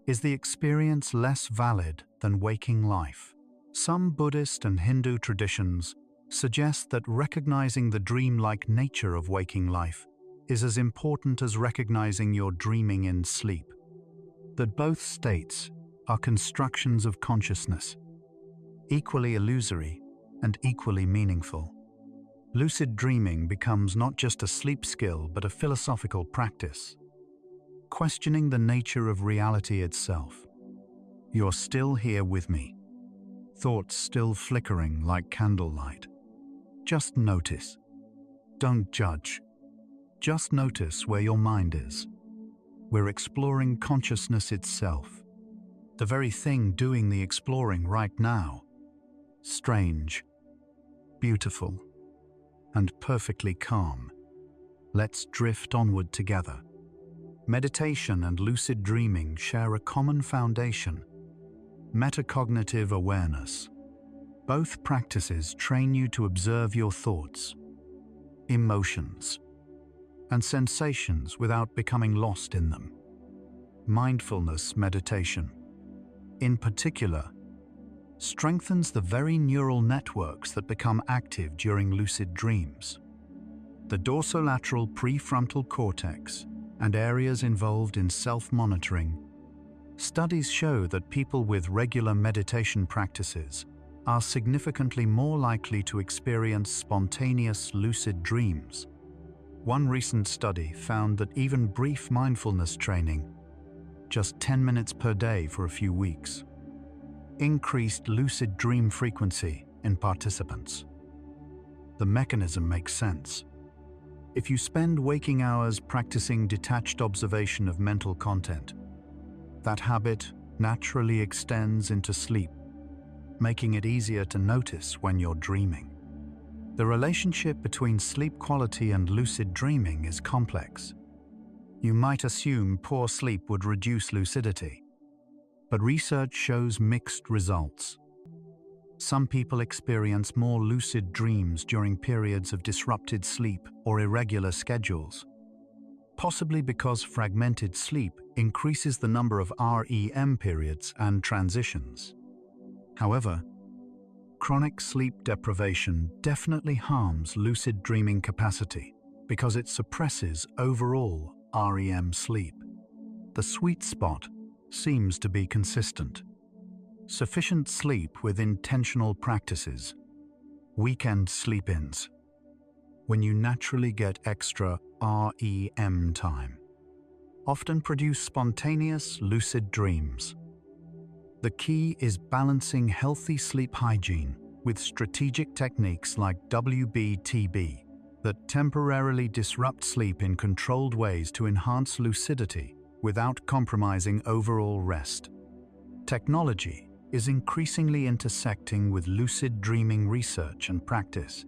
is the experience less valid than waking life? Some Buddhist and Hindu traditions suggest that recognizing the dream-like nature of waking life is as important as recognizing you're dreaming in sleep. That both states are constructions of consciousness, equally illusory and equally meaningful. Lucid dreaming becomes not just a sleep skill but a philosophical practice, questioning the nature of reality itself. You're still here with me, thoughts still flickering like candlelight. Just notice. Don't judge. Just notice where your mind is. We're exploring consciousness itself, the very thing doing the exploring right now. Strange, beautiful, and perfectly calm. Let's drift onward together. Meditation and lucid dreaming share a common foundation: metacognitive awareness. Both practices train you to observe your thoughts, emotions, and sensations without becoming lost in them. Mindfulness meditation, in particular, strengthens the very neural networks that become active during lucid dreams. The dorsolateral prefrontal cortex and areas involved in self-monitoring. Studies show that people with regular meditation practices are significantly more likely to experience spontaneous lucid dreams. One recent study found that even brief mindfulness training, just 10 minutes per day for a few weeks, increased lucid dream frequency in participants. The mechanism makes sense. If you spend waking hours practicing detached observation of mental content, that habit naturally extends into sleep, making it easier to notice when you're dreaming. The relationship between sleep quality and lucid dreaming is complex. You might assume poor sleep would reduce lucidity, but research shows mixed results. Some people experience more lucid dreams during periods of disrupted sleep or irregular schedules, possibly because fragmented sleep increases the number of REM periods and transitions. However, chronic sleep deprivation definitely harms lucid dreaming capacity because it suppresses overall REM sleep. The sweet spot seems to be consistent. Sufficient sleep with intentional practices, weekend sleep-ins, when you naturally get extra REM time, often produce spontaneous lucid dreams. The key is balancing healthy sleep hygiene with strategic techniques like WBTB that temporarily disrupt sleep in controlled ways to enhance lucidity without compromising overall rest. Technology is increasingly intersecting with lucid dreaming research and practice.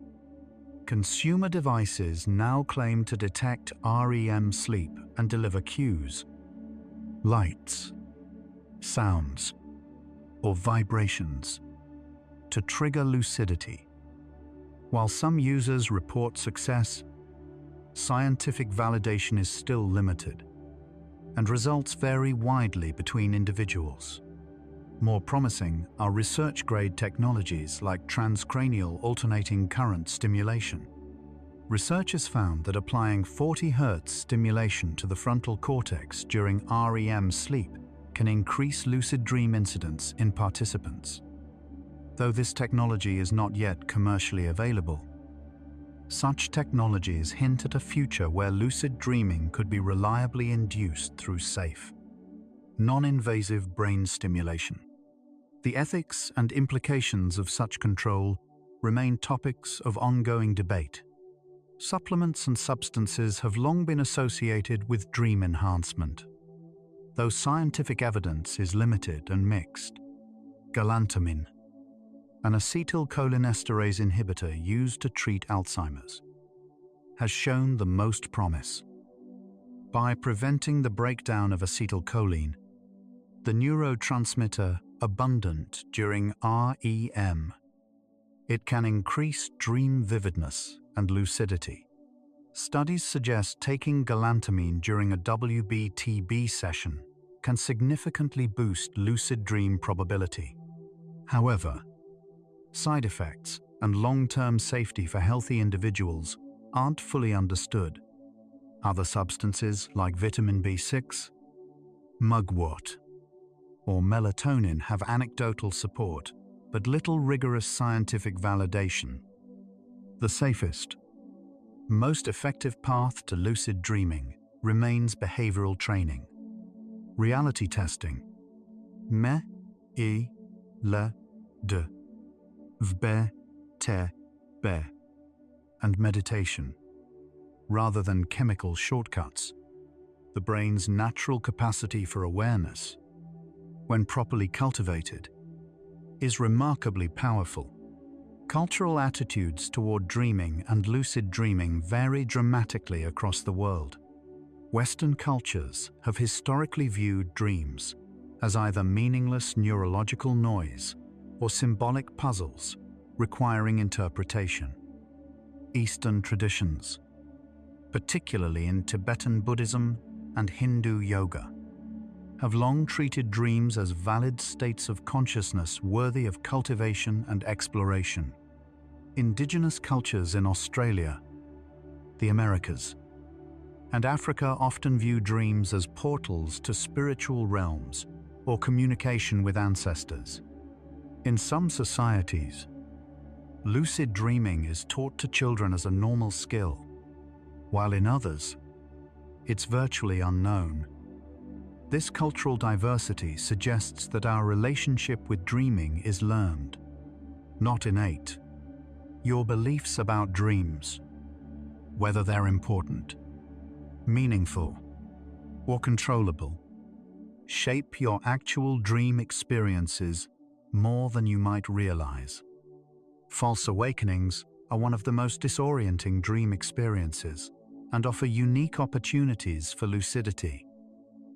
Consumer devices now claim to detect REM sleep and deliver cues, lights, sounds, or vibrations to trigger lucidity. While some users report success, scientific validation is still limited, and results vary widely between individuals. More promising are research-grade technologies like transcranial alternating current stimulation. Researchers found that applying 40 Hz stimulation to the frontal cortex during REM sleep can increase lucid dream incidence in participants. Though this technology is not yet commercially available, such technologies hint at a future where lucid dreaming could be reliably induced through safe, non-invasive brain stimulation. The ethics and implications of such control remain topics of ongoing debate. Supplements and substances have long been associated with dream enhancement, though scientific evidence is limited and mixed. Galantamine, an acetylcholinesterase inhibitor used to treat Alzheimer's, has shown the most promise. By preventing the breakdown of acetylcholine, the neurotransmitter abundant during REM, it can increase dream vividness and lucidity. Studies suggest taking galantamine during a WBTB session can significantly boost lucid dream probability. However, side effects and long-term safety for healthy individuals aren't fully understood. Other substances like vitamin B6, mugwort, or melatonin have anecdotal support, but little rigorous scientific validation. The safest, most effective path to lucid dreaming remains behavioral training, reality testing, me, I, le, de, vbe, te, be, and meditation, rather than chemical shortcuts. The brain's natural capacity for awareness, when properly cultivated, is remarkably powerful. Cultural attitudes toward dreaming and lucid dreaming vary dramatically across the world. Western cultures have historically viewed dreams as either meaningless neurological noise or symbolic puzzles requiring interpretation. Eastern traditions, particularly in Tibetan Buddhism and Hindu yoga, have long treated dreams as valid states of consciousness worthy of cultivation and exploration. Indigenous cultures in Australia, the Americas, and Africa often view dreams as portals to spiritual realms or communication with ancestors. In some societies, lucid dreaming is taught to children as a normal skill, while in others, it's virtually unknown. This cultural diversity suggests that our relationship with dreaming is learned, not innate. Your beliefs about dreams, whether they're important, meaningful, or controllable, shape your actual dream experiences more than you might realize. False awakenings are one of the most disorienting dream experiences and offer unique opportunities for lucidity.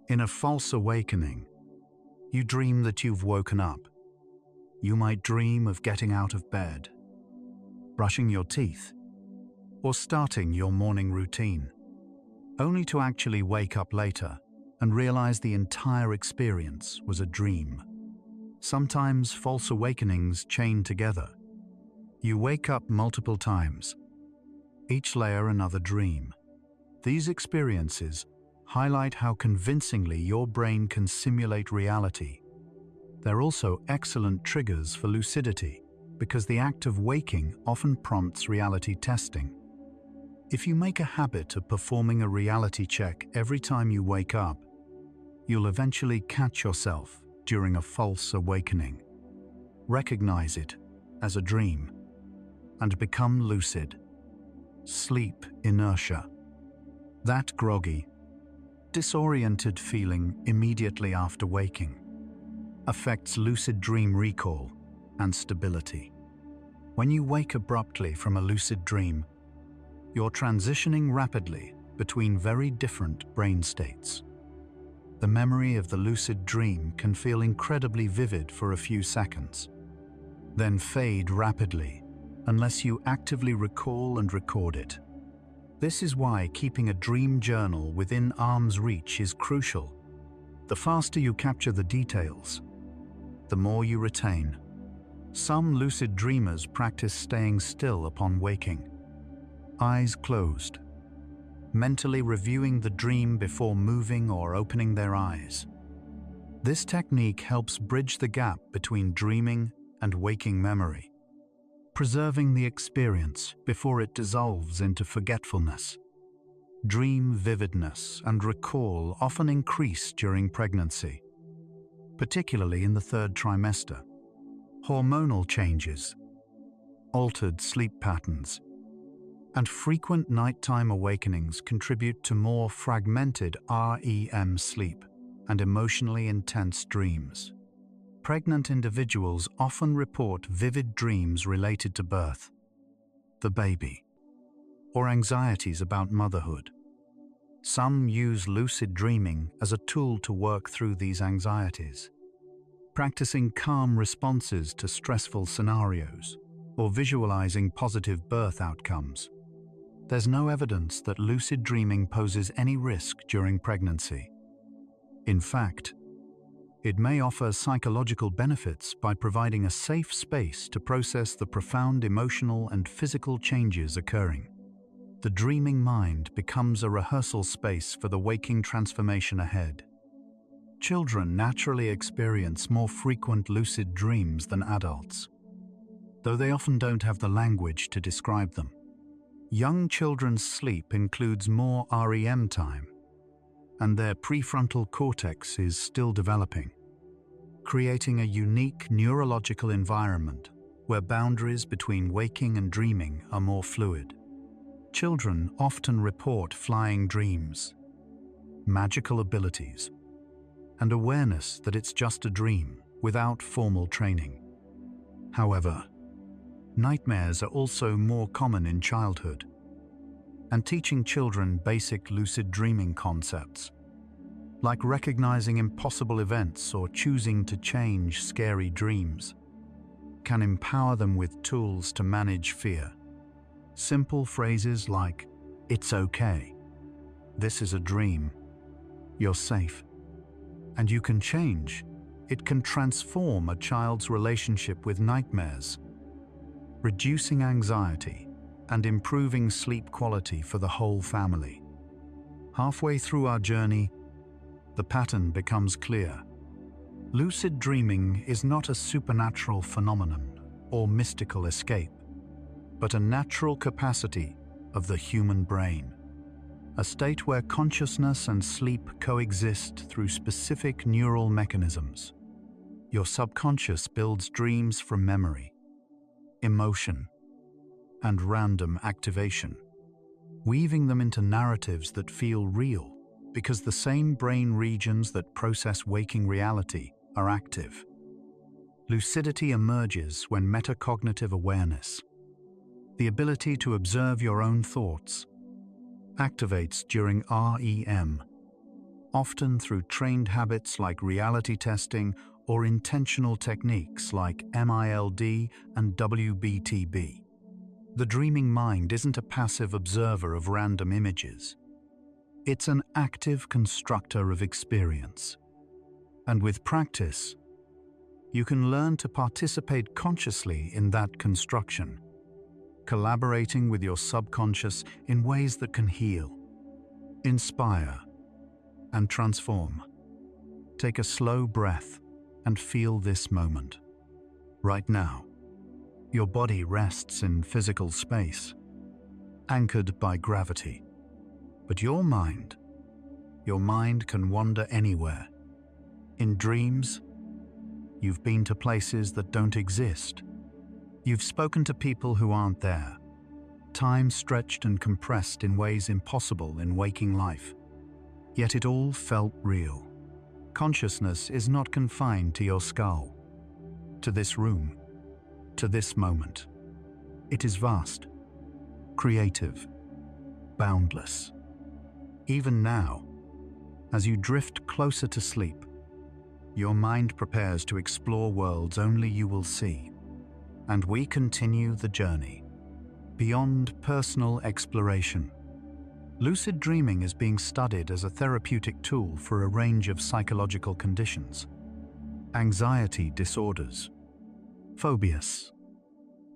In a false awakening, you dream that you've woken up. You might dream of getting out of bed, brushing your teeth, or starting your morning routine, only to actually wake up later and realize the entire experience was a dream. Sometimes false awakenings chain together. You wake up multiple times, each layer another dream. These experiences highlight how convincingly your brain can simulate reality. They're also excellent triggers for lucidity because the act of waking often prompts reality testing. If you make a habit of performing a reality check every time you wake up, you'll eventually catch yourself during a false awakening. Recognize it as a dream and become lucid. Sleep inertia. That groggy, disoriented feeling immediately after waking affects lucid dream recall and stability. When you wake abruptly from a lucid dream, you're transitioning rapidly between very different brain states. The memory of the lucid dream can feel incredibly vivid for a few seconds, then fade rapidly unless you actively recall and record it. This is why keeping a dream journal within arm's reach is crucial. The faster you capture the details, the more you retain. Some lucid dreamers practice staying still upon waking, eyes closed, mentally reviewing the dream before moving or opening their eyes. This technique helps bridge the gap between dreaming and waking memory, preserving the experience before it dissolves into forgetfulness. Dream vividness and recall often increase during pregnancy, particularly in the third trimester. Hormonal changes, altered sleep patterns, and frequent nighttime awakenings contribute to more fragmented REM sleep and emotionally intense dreams. Pregnant individuals often report vivid dreams related to birth, the baby, or anxieties about motherhood. Some use lucid dreaming as a tool to work through these anxieties, practicing calm responses to stressful scenarios or visualizing positive birth outcomes. There's no evidence that lucid dreaming poses any risk during pregnancy. In fact, it may offer psychological benefits by providing a safe space to process the profound emotional and physical changes occurring. The dreaming mind becomes a rehearsal space for the waking transformation ahead. Children naturally experience more frequent lucid dreams than adults, though they often don't have the language to describe them. Young children's sleep includes more REM time, and their prefrontal cortex is still developing, creating a unique neurological environment where boundaries between waking and dreaming are more fluid. Children often report flying dreams, magical abilities, and awareness that it's just a dream without formal training. However, nightmares are also more common in childhood, and teaching children basic lucid dreaming concepts, like recognizing impossible events or choosing to change scary dreams, can empower them with tools to manage fear. Simple phrases like, "It's okay," "This is a dream," "You're safe," and "You can change," it can transform a child's relationship with nightmares, reducing anxiety and improving sleep quality for the whole family. Halfway through our journey, the pattern becomes clear. Lucid dreaming is not a supernatural phenomenon or mystical escape, but a natural capacity of the human brain, a state where consciousness and sleep coexist through specific neural mechanisms. Your subconscious builds dreams from memory, emotion, and random activation. weaving them into narratives that feel real, because the same brain regions that process waking reality are active. Lucidity emerges when metacognitive awareness, the ability to observe your own thoughts, activates during REM, often through trained habits like reality testing or intentional techniques like MILD and WBTB. The dreaming mind isn't a passive observer of random images. It's an active constructor of experience. And with practice, you can learn to participate consciously in that construction, collaborating with your subconscious in ways that can heal, inspire, and transform. Take a slow breath and feel this moment. Right now, your body rests in physical space, anchored by gravity. But your mind can wander anywhere. In dreams, you've been to places that don't exist. You've spoken to people who aren't there. Time stretched and compressed in ways impossible in waking life. Yet it all felt real. Consciousness is not confined to your skull, to this room, to this moment. It is vast, creative, boundless. Even now, as you drift closer to sleep, your mind prepares to explore worlds only you will see. And we continue the journey. Beyond personal exploration, lucid dreaming is being studied as a therapeutic tool for a range of psychological conditions. Anxiety disorders, phobias,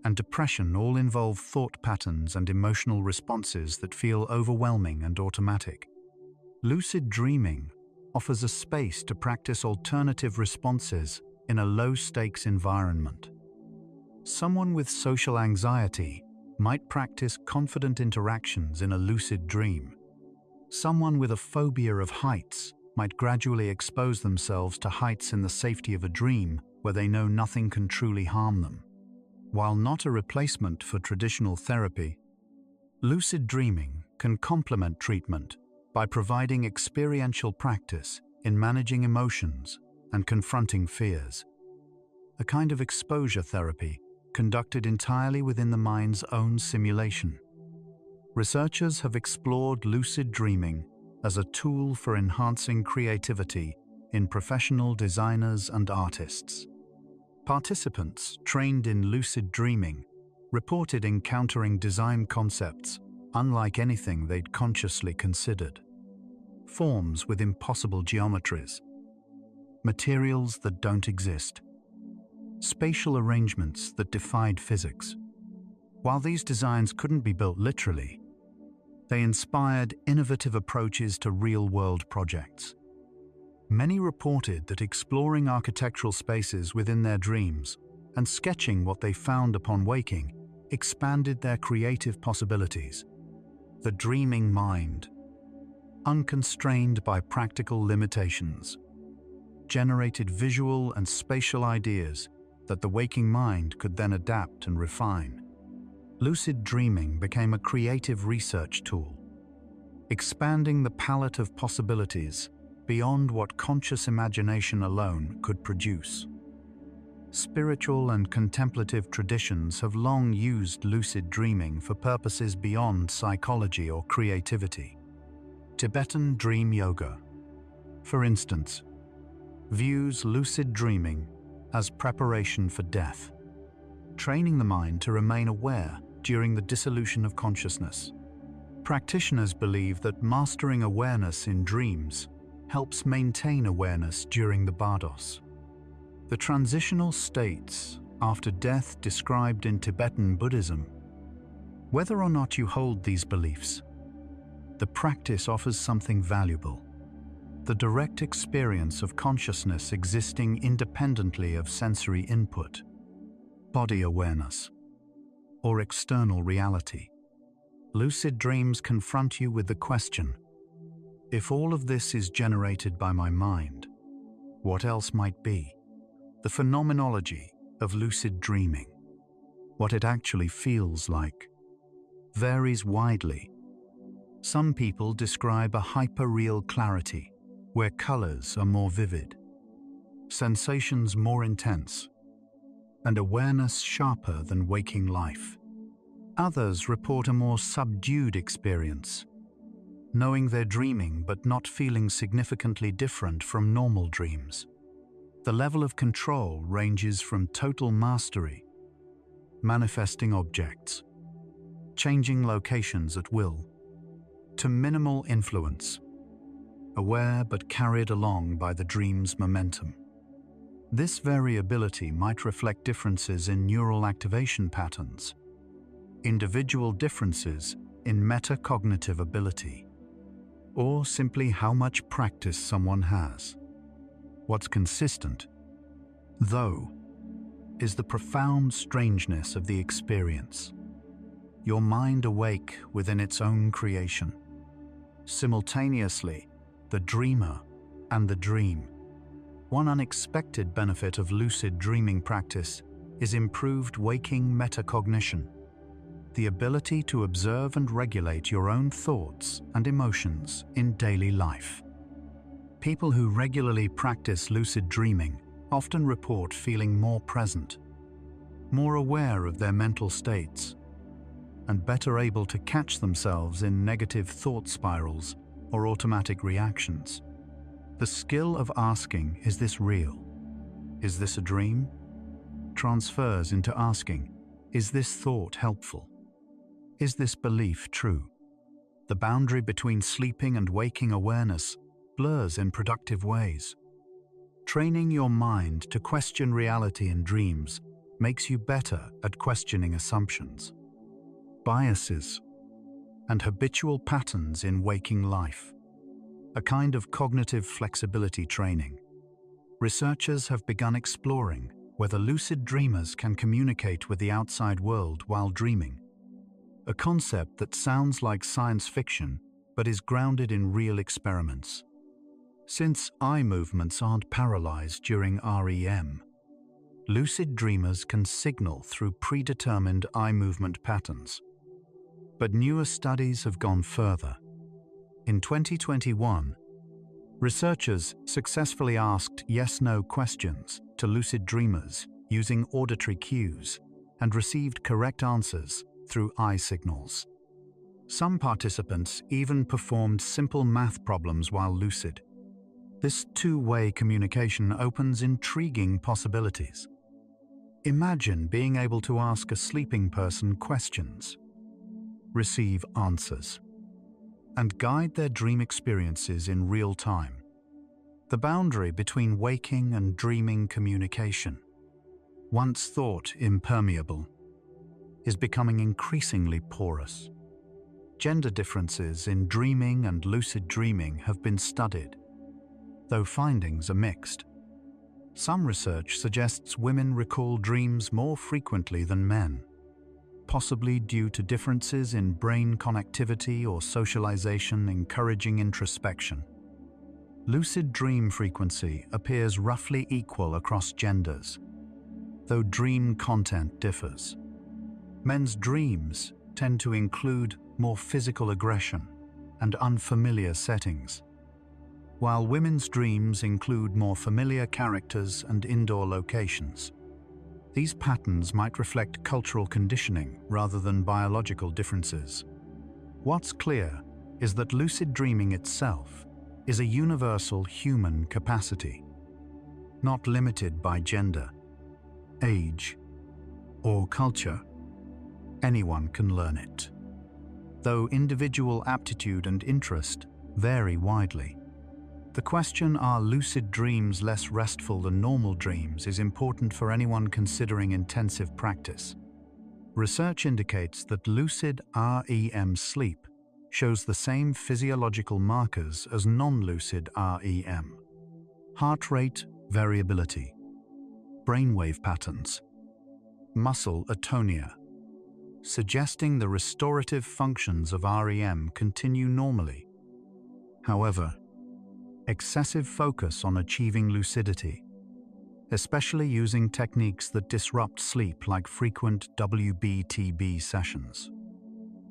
and depression all involve thought patterns and emotional responses that feel overwhelming and automatic. Lucid dreaming offers a space to practice alternative responses in a low-stakes environment. Someone with social anxiety might practice confident interactions in a lucid dream. Someone with a phobia of heights might gradually expose themselves to heights in the safety of a dream where they know nothing can truly harm them. While not a replacement for traditional therapy, lucid dreaming can complement treatment by providing experiential practice in managing emotions and confronting fears. A kind of exposure therapy conducted entirely within the mind's own simulation. Researchers have explored lucid dreaming as a tool for enhancing creativity in professional designers and artists. Participants trained in lucid dreaming reported encountering design concepts unlike anything they'd consciously considered. Forms with impossible geometries, materials that don't exist, spatial arrangements that defied physics. While these designs couldn't be built literally, they inspired innovative approaches to real-world projects. Many reported that exploring architectural spaces within their dreams and sketching what they found upon waking expanded their creative possibilities. The dreaming mind, unconstrained by practical limitations, generated visual and spatial ideas that the waking mind could then adapt and refine. Lucid dreaming became a creative research tool, expanding the palette of possibilities beyond what conscious imagination alone could produce. Spiritual and contemplative traditions have long used lucid dreaming for purposes beyond psychology or creativity. Tibetan dream yoga, for instance, views lucid dreaming as preparation for death, training the mind to remain aware during the dissolution of consciousness. Practitioners believe that mastering awareness in dreams helps maintain awareness during the bardos, the transitional states after death described in Tibetan Buddhism. Whether or not you hold these beliefs, the practice offers something valuable: the direct experience of consciousness existing independently of sensory input, body awareness, or external reality. Lucid dreams confront you with the question, if all of this is generated by my mind, what else might be? The phenomenology of lucid dreaming, what it actually feels like, varies widely Some people describe a hyperreal clarity, where colors are more vivid, sensations more intense, and awareness sharper than waking life. Others report a more subdued experience, knowing they're dreaming but not feeling significantly different from normal dreams. The level of control ranges from total mastery, manifesting objects, changing locations at will, to minimal influence, aware but carried along by the dream's momentum. This variability might reflect differences in neural activation patterns, individual differences in metacognitive ability, or simply how much practice someone has. What's consistent, though, is the profound strangeness of the experience. Your mind awake within its own creation. Simultaneously, the dreamer and the dream. One unexpected benefit of lucid dreaming practice is improved waking metacognition, the ability to observe and regulate your own thoughts and emotions in daily life. People who regularly practice lucid dreaming often report feeling more present, more aware of their mental states, and better able to catch themselves in negative thought spirals or automatic reactions. The skill of asking, "Is this real? Is this a dream?" transfers into asking, "Is this thought helpful? Is this belief true?" The boundary between sleeping and waking awareness blurs in productive ways. Training your mind to question reality in dreams makes you better at questioning assumptions, biases, and habitual patterns in waking life, a kind of cognitive flexibility training. Researchers have begun exploring whether lucid dreamers can communicate with the outside world while dreaming, a concept that sounds like science fiction but is grounded in real experiments. Since eye movements aren't paralyzed during REM, lucid dreamers can signal through predetermined eye movement patterns. But newer studies have gone further. In 2021, researchers successfully asked yes-no questions to lucid dreamers using auditory cues and received correct answers through eye signals. Some participants even performed simple math problems while lucid. This two-way communication opens intriguing possibilities. Imagine being able to ask a sleeping person questions, receive answers, and guide their dream experiences in real time. The boundary between waking and dreaming communication, once thought impermeable, is becoming increasingly porous. Gender differences in dreaming and lucid dreaming have been studied, though findings are mixed. Some research suggests women recall dreams more frequently than men, possibly due to differences in brain connectivity or socialization encouraging introspection. Lucid dream frequency appears roughly equal across genders, though dream content differs. Men's dreams tend to include more physical aggression and unfamiliar settings, while women's dreams include more familiar characters and indoor locations. These patterns might reflect cultural conditioning rather than biological differences. What's clear is that lucid dreaming itself is a universal human capacity, not limited by gender, age, or culture. Anyone can learn it, though individual aptitude and interest vary widely. The question, are lucid dreams less restful than normal dreams, is important for anyone considering intensive practice. Research indicates that lucid REM sleep shows the same physiological markers as non-lucid REM. Heart rate variability, brainwave patterns, muscle atonia, suggesting the restorative functions of REM continue normally. However, excessive focus on achieving lucidity, especially using techniques that disrupt sleep like frequent WBTB sessions,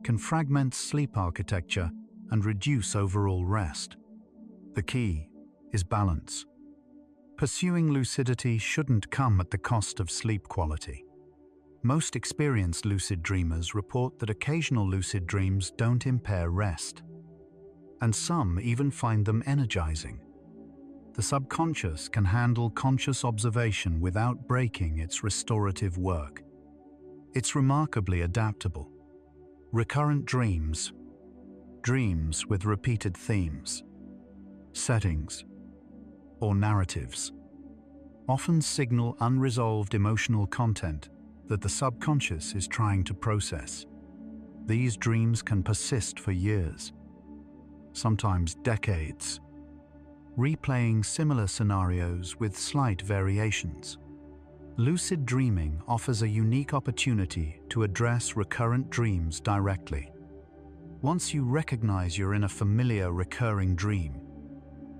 can fragment sleep architecture and reduce overall rest. The key is balance. Pursuing lucidity shouldn't come at the cost of sleep quality. Most experienced lucid dreamers report that occasional lucid dreams don't impair rest, and some even find them energizing. The subconscious can handle conscious observation without breaking its restorative work. It's remarkably adaptable. Recurrent dreams, dreams with repeated themes, settings, or narratives, often signal unresolved emotional content that the subconscious is trying to process. These dreams can persist for years, sometimes decades, replaying similar scenarios with slight variations. Lucid dreaming offers a unique opportunity to address recurrent dreams directly. Once you recognize you're in a familiar recurring dream,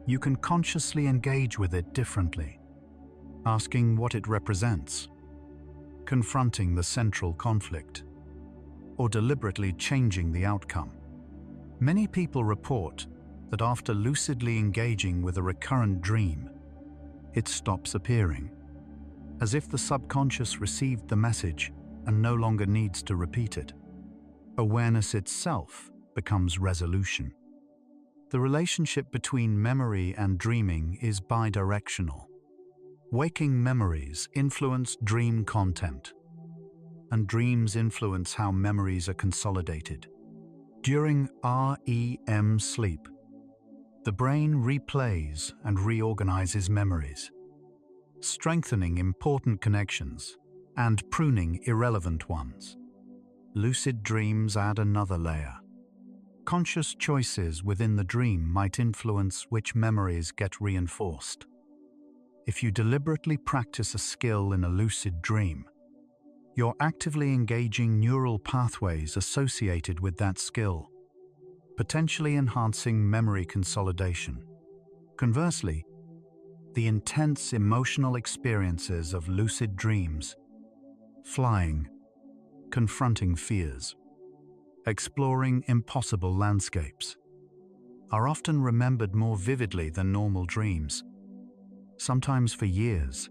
you can consciously engage with it differently, asking what it represents, confronting the central conflict, or deliberately changing the outcome. Many people report that after lucidly engaging with a recurrent dream, it stops appearing, as if the subconscious received the message and no longer needs to repeat it. Awareness itself becomes resolution. The relationship between memory and dreaming is bidirectional. Waking memories influence dream content, and dreams influence how memories are consolidated. During REM sleep, the brain replays and reorganizes memories, strengthening important connections and pruning irrelevant ones. Lucid dreams add another layer. Conscious choices within the dream might influence which memories get reinforced. If you deliberately practice a skill in a lucid dream, you're actively engaging neural pathways associated with that skill, potentially enhancing memory consolidation. Conversely, the intense emotional experiences of lucid dreams, flying, confronting fears, exploring impossible landscapes, are often remembered more vividly than normal dreams, sometimes for years.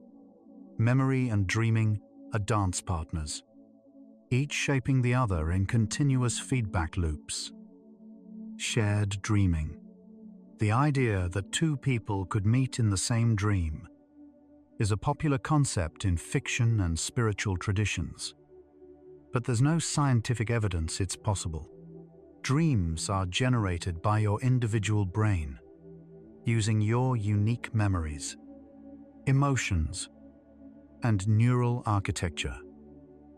Memory and dreaming are dance partners, each shaping the other in continuous feedback loops. Shared dreaming. The idea that two people could meet in the same dream is a popular concept in fiction and spiritual traditions, but there's no scientific evidence it's possible. Dreams are generated by your individual brain, using your unique memories, emotions, and neural architecture.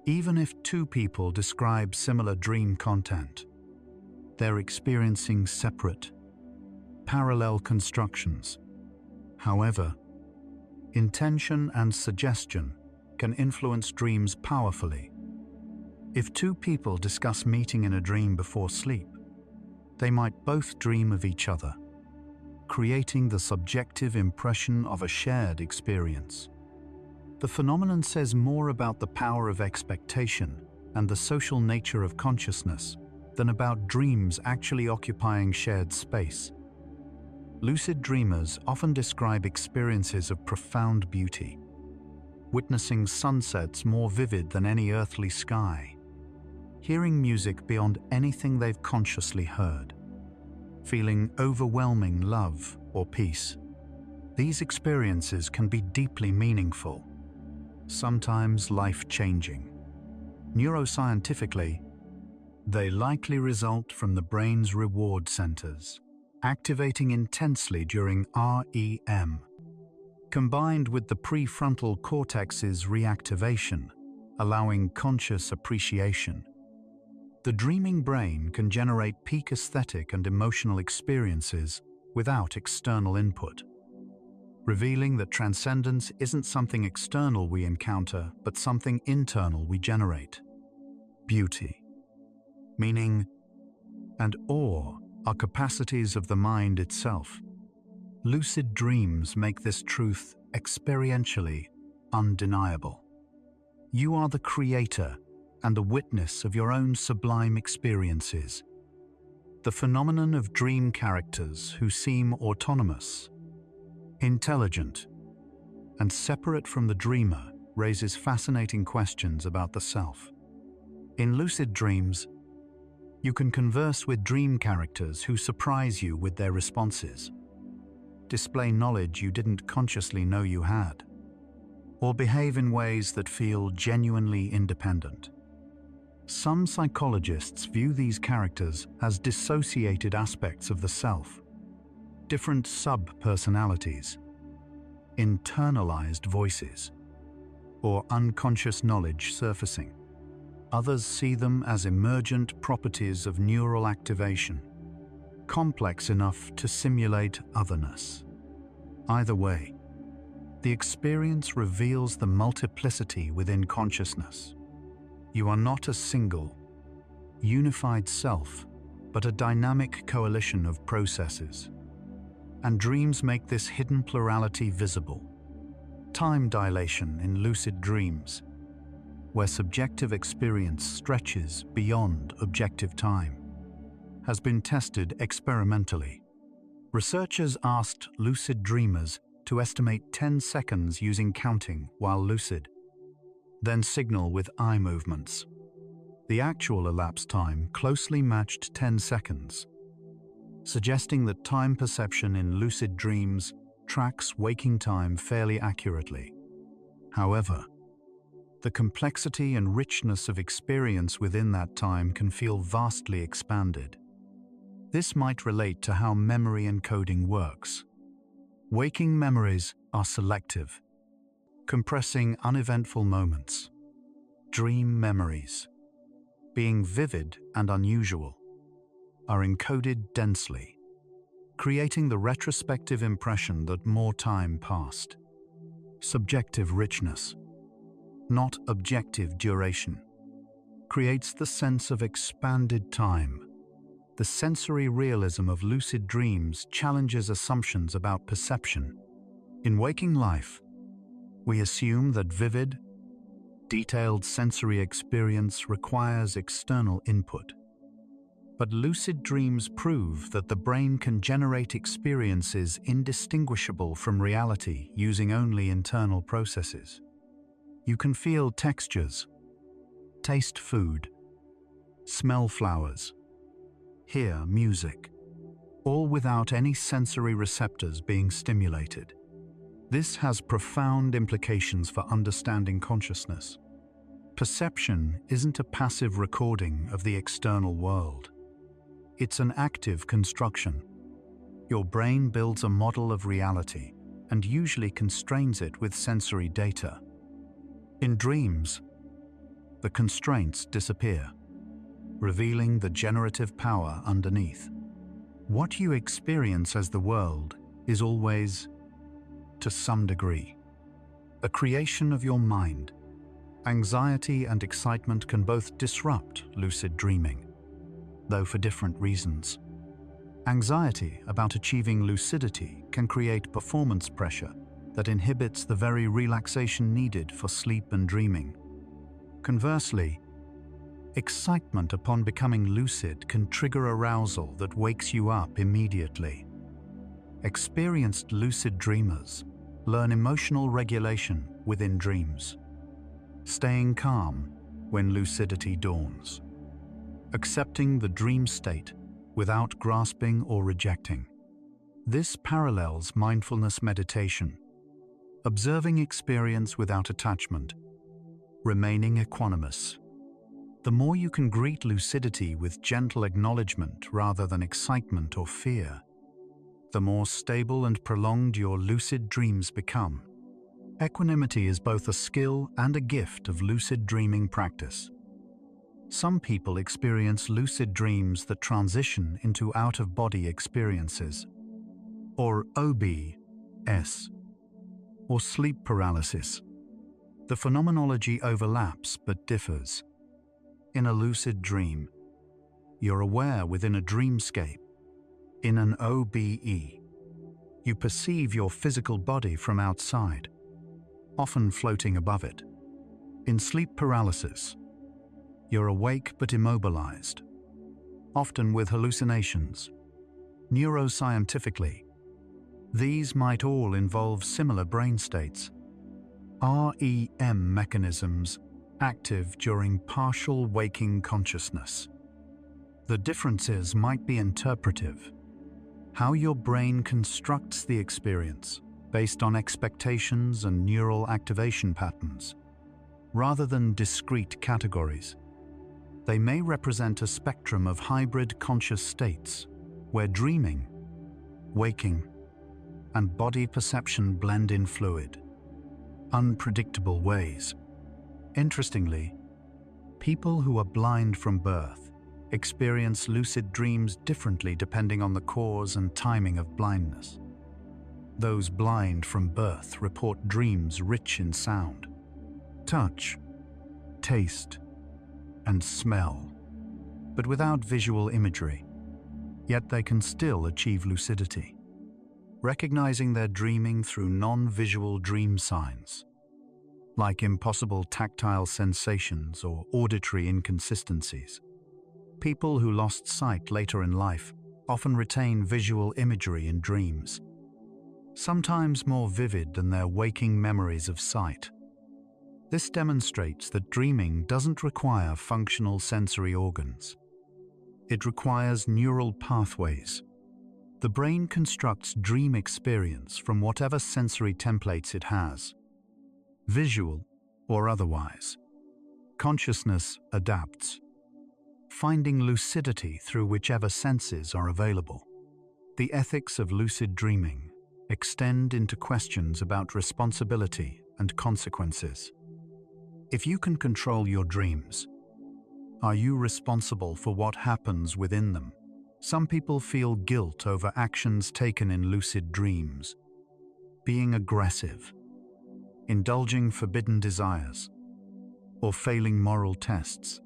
Even if two people describe similar dream content, they're experiencing separate, parallel constructions. However, intention and suggestion can influence dreams powerfully. If two people discuss meeting in a dream before sleep, they might both dream of each other, creating the subjective impression of a shared experience. The phenomenon says more about the power of expectation and the social nature of consciousness than about dreams actually occupying shared space. Lucid dreamers often describe experiences of profound beauty, witnessing sunsets more vivid than any earthly sky, hearing music beyond anything they've consciously heard, feeling overwhelming love or peace. These experiences can be deeply meaningful, sometimes life-changing. Neuroscientifically, they likely result from the brain's reward centers, activating intensely during REM, combined with the prefrontal cortex's reactivation, allowing conscious appreciation. The dreaming brain can generate peak aesthetic and emotional experiences without external input, revealing that transcendence isn't something external we encounter, but something internal we generate. Beauty, meaning, and awe are capacities of the mind itself. Lucid dreams make this truth experientially undeniable. You are the creator and the witness of your own sublime experiences. The phenomenon of dream characters who seem autonomous, intelligent, and separate from the dreamer raises fascinating questions about the self. In lucid dreams, you can converse with dream characters who surprise you with their responses, display knowledge you didn't consciously know you had, or behave in ways that feel genuinely independent. Some psychologists view these characters as dissociated aspects of the self, different sub-personalities, internalized voices, or unconscious knowledge surfacing. Others see them as emergent properties of neural activation, complex enough to simulate otherness. Either way, the experience reveals the multiplicity within consciousness. You are not a single, unified self, but a dynamic coalition of processes. And dreams make this hidden plurality visible. Time dilation in lucid dreams, where subjective experience stretches beyond objective time, has been tested experimentally. Researchers asked lucid dreamers to estimate 10 seconds using counting while lucid, then signal with eye movements. The actual elapsed time closely matched 10 seconds, suggesting that time perception in lucid dreams tracks waking time fairly accurately. However, the complexity and richness of experience within that time can feel vastly expanded. This might relate to how memory encoding works. Waking memories are selective, compressing uneventful moments. Dream memories, being vivid and unusual, are encoded densely, creating the retrospective impression that more time passed. Subjective richness, not objective duration, creates the sense of expanded time. The sensory realism of lucid dreams challenges assumptions about perception. In waking life, we assume that vivid, detailed sensory experience requires external input. But lucid dreams prove that the brain can generate experiences indistinguishable from reality using only internal processes. You can feel textures, taste food, smell flowers, hear music, all without any sensory receptors being stimulated. This has profound implications for understanding consciousness. Perception isn't a passive recording of the external world. It's an active construction. Your brain builds a model of reality and usually constrains it with sensory data. In dreams, the constraints disappear, revealing the generative power underneath. What you experience as the world is always, to some degree, a creation of your mind. Anxiety and excitement can both disrupt lucid dreaming, though for different reasons. Anxiety about achieving lucidity can create performance pressure that inhibits the very relaxation needed for sleep and dreaming. Conversely, excitement upon becoming lucid can trigger arousal that wakes you up immediately. Experienced lucid dreamers learn emotional regulation within dreams, staying calm when lucidity dawns, accepting the dream state without grasping or rejecting. This parallels mindfulness meditation, observing experience without attachment, remaining equanimous. The more you can greet lucidity with gentle acknowledgement rather than excitement or fear, the more stable and prolonged your lucid dreams become. Equanimity is both a skill and a gift of lucid dreaming practice. Some people experience lucid dreams that transition into out-of-body experiences, or OBS, or sleep paralysis. The phenomenology overlaps but differs. In a lucid dream, you're aware within a dreamscape. In an OBE, you perceive your physical body from outside, often floating above it. In sleep paralysis, you're awake but immobilized, often with hallucinations. Neuroscientifically, these might all involve similar brain states. REM mechanisms active during partial waking consciousness. The differences might be interpretive. How your brain constructs the experience based on expectations and neural activation patterns, rather than discrete categories. They may represent a spectrum of hybrid conscious states where dreaming, waking, and body perception blend in fluid, unpredictable ways. Interestingly, people who are blind from birth experience lucid dreams differently depending on the cause and timing of blindness. Those blind from birth report dreams rich in sound, touch, taste, and smell, but without visual imagery. Yet they can still achieve lucidity, recognizing their dreaming through non-visual dream signs, like impossible tactile sensations or auditory inconsistencies. People who lost sight later in life often retain visual imagery in dreams, sometimes more vivid than their waking memories of sight. This demonstrates that dreaming doesn't require functional sensory organs. It requires neural pathways. The brain constructs dream experience from whatever sensory templates it has, visual or otherwise. Consciousness adapts, finding lucidity through whichever senses are available. The ethics of lucid dreaming extend into questions about responsibility and consequences. If you can control your dreams, are you responsible for what happens within them? Some people feel guilt over actions taken in lucid dreams, being aggressive, indulging forbidden desires, or failing moral tests.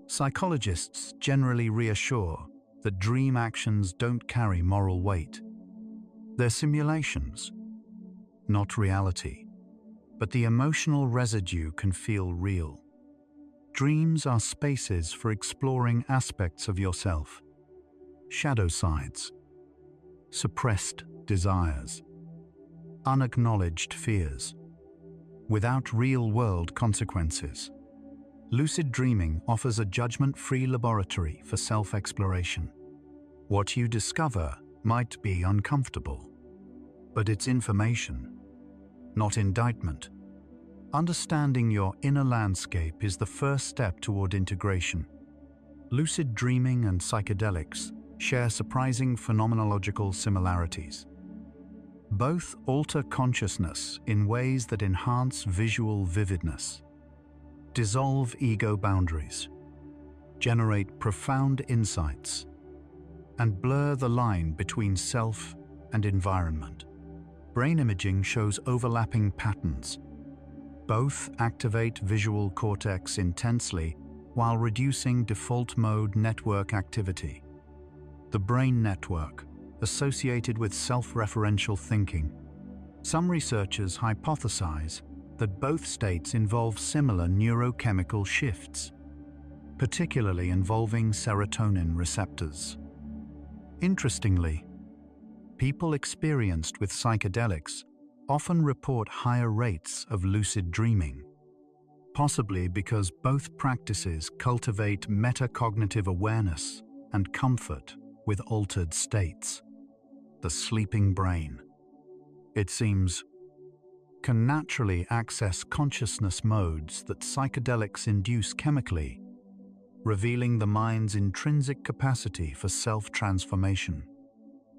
Psychologists generally reassure that dream actions don't carry moral weight. They're simulations, not reality, but the emotional residue can feel real. Dreams are spaces for exploring aspects of yourself, shadow sides, suppressed desires, unacknowledged fears, without real-world consequences. Lucid dreaming offers a judgment-free laboratory for self-exploration. What you discover might be uncomfortable, but it's information, not indictment. Understanding your inner landscape is the first step toward integration. Lucid dreaming and psychedelics share surprising phenomenological similarities. Both alter consciousness in ways that enhance visual vividness, dissolve ego boundaries, generate profound insights, and blur the line between self and environment. Brain imaging shows overlapping patterns. Both activate visual cortex intensely while reducing default mode network activity. The brain network, associated with self-referential thinking. Some researchers hypothesize that both states involve similar neurochemical shifts, particularly involving serotonin receptors. Interestingly, people experienced with psychedelics often report higher rates of lucid dreaming, possibly because both practices cultivate metacognitive awareness and comfort with altered states. The sleeping brain, it seems, can naturally access consciousness modes that psychedelics induce chemically, revealing the mind's intrinsic capacity for self-transformation.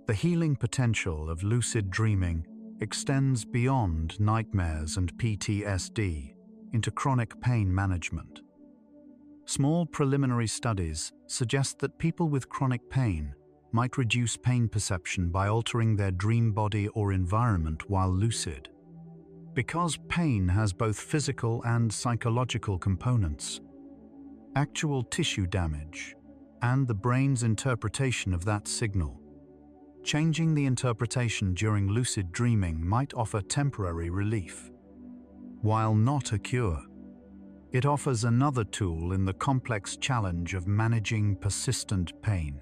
The healing potential of lucid dreaming extends beyond nightmares and PTSD into chronic pain management. Small preliminary studies suggest that people with chronic pain might reduce pain perception by altering their dream body or environment while lucid. Because pain has both physical and psychological components, actual tissue damage, and the brain's interpretation of that signal, changing the interpretation during lucid dreaming might offer temporary relief. While not a cure, It offers another tool in the complex challenge of managing persistent pain,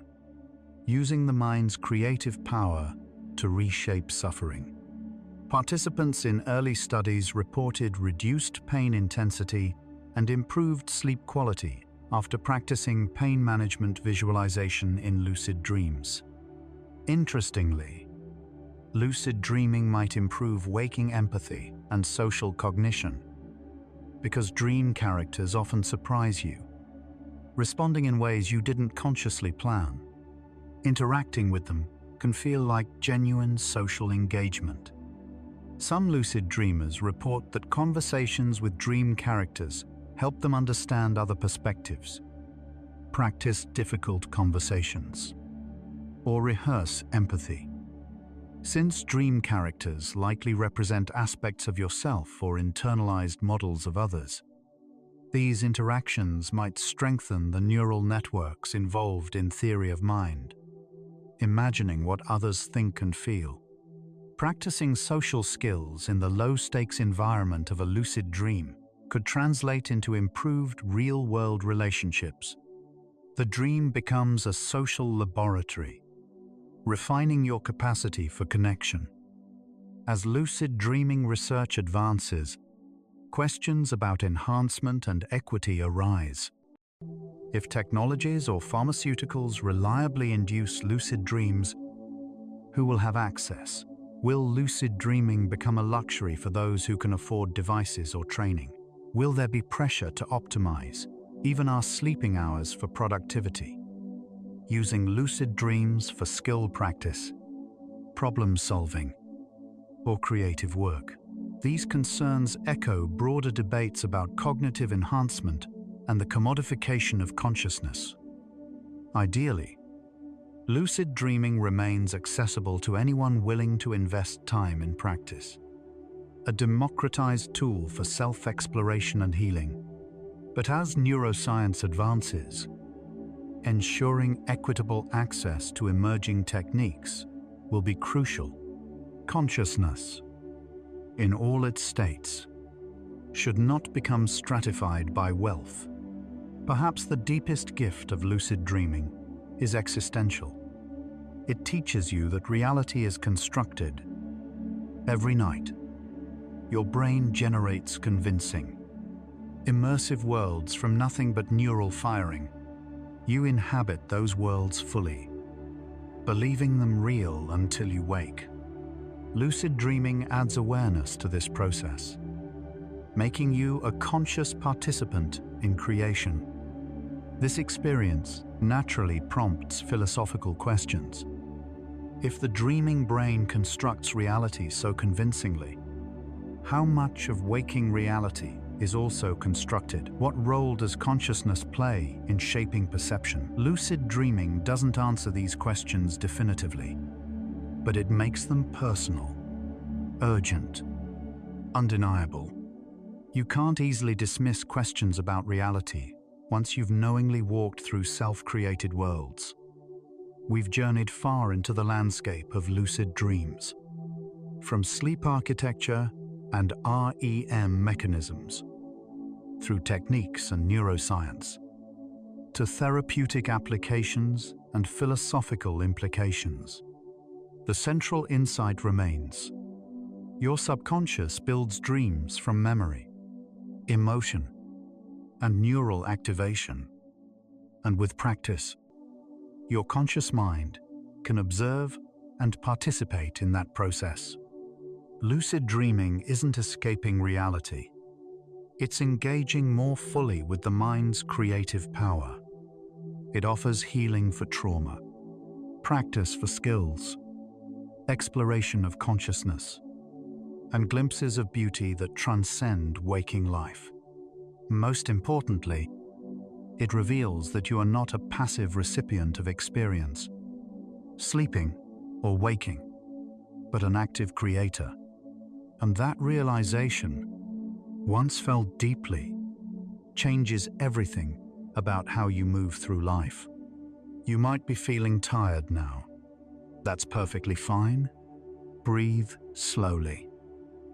using the mind's creative power to reshape suffering. Participants in early studies reported reduced pain intensity and improved sleep quality after practicing pain management visualization in lucid dreams. Interestingly, lucid dreaming might improve waking empathy and social cognition, because dream characters often surprise you, responding in ways you didn't consciously plan. Interacting with them can feel like genuine social engagement. Some lucid dreamers report that conversations with dream characters help them understand other perspectives, practice difficult conversations, or rehearse empathy. Since dream characters likely represent aspects of yourself or internalized models of others, these interactions might strengthen the neural networks involved in theory of mind, imagining what others think and feel. Practicing social skills in the low-stakes environment of a lucid dream could translate into improved real-world relationships. The dream becomes a social laboratory, refining your capacity for connection. As lucid dreaming research advances, questions about enhancement and equity arise. If technologies or pharmaceuticals reliably induce lucid dreams, who will have access? Will lucid dreaming become a luxury for those who can afford devices or training? Will there be pressure to optimize even our sleeping hours for productivity? Using lucid dreams for skill practice, problem solving, or creative work. These concerns echo broader debates about cognitive enhancement and the commodification of consciousness. Ideally, lucid dreaming remains accessible to anyone willing to invest time in practice. A democratized tool for self-exploration and healing. But as neuroscience advances, ensuring equitable access to emerging techniques will be crucial. Consciousness, in all its states, should not become stratified by wealth. Perhaps the deepest gift of lucid dreaming is existential. It teaches you that reality is constructed. Every night, your brain generates convincing, immersive worlds from nothing but neural firing. You inhabit those worlds fully, believing them real until you wake. Lucid dreaming adds awareness to this process, making you a conscious participant in creation. This experience naturally prompts philosophical questions. If the dreaming brain constructs reality so convincingly, how much of waking reality is also constructed? What role does consciousness play in shaping perception? Lucid dreaming doesn't answer these questions definitively, but it makes them personal, urgent, undeniable. You can't easily dismiss questions about reality once you've knowingly walked through self-created worlds. We've journeyed far into the landscape of lucid dreams, from sleep architecture and REM mechanisms, through techniques and neuroscience, to therapeutic applications and philosophical implications. The central insight remains: your subconscious builds dreams from memory, emotion, and neural activation. And with practice, your conscious mind can observe and participate in that process. Lucid dreaming isn't escaping reality. It's engaging more fully with the mind's creative power. It offers healing for trauma, practice for skills, exploration of consciousness, and glimpses of beauty that transcend waking life. Most importantly, it reveals that you are not a passive recipient of experience, sleeping or waking, but an active creator. And that realization, once felt deeply, changes everything about how you move through life. You might be feeling tired now. That's perfectly fine. Breathe slowly.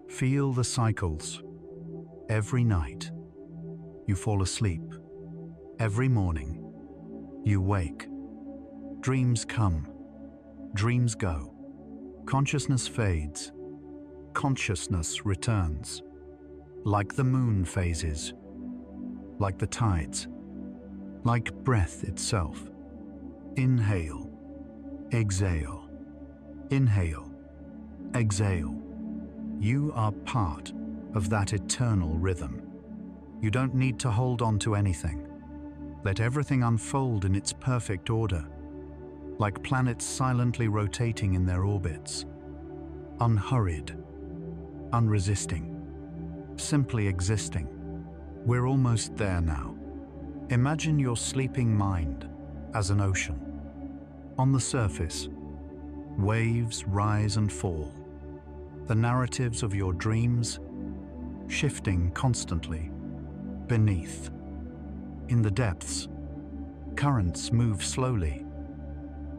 Feel the cycles. Every night, You fall asleep. Every morning, you wake. Dreams come. Dreams go. Consciousness fades. Consciousness returns. Like the moon phases. Like the tides. Like breath itself. Inhale. Exhale. Inhale. Exhale. You are part of that eternal rhythm. You don't need to hold on to anything. Let everything unfold in its perfect order, like planets silently rotating in their orbits. Unhurried, unresisting, simply existing. We're almost there now. Imagine your sleeping mind as an ocean. On the surface, waves rise and fall. The narratives of your dreams shifting constantly. Beneath, in the depths, currents move slowly.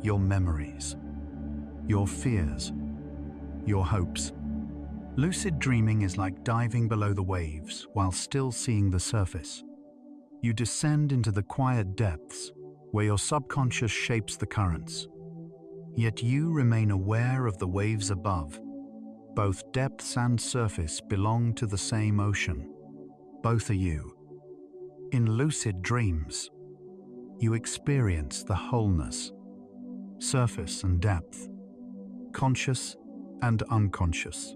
Your memories, your fears, your hopes. Lucid dreaming is like diving below the waves while still seeing the surface. You descend into the quiet depths where your subconscious shapes the currents. Yet you remain aware of the waves above. Both depths and surface belong to the same ocean. Both are you. In lucid dreams, you experience the wholeness, surface and depth, conscious and unconscious,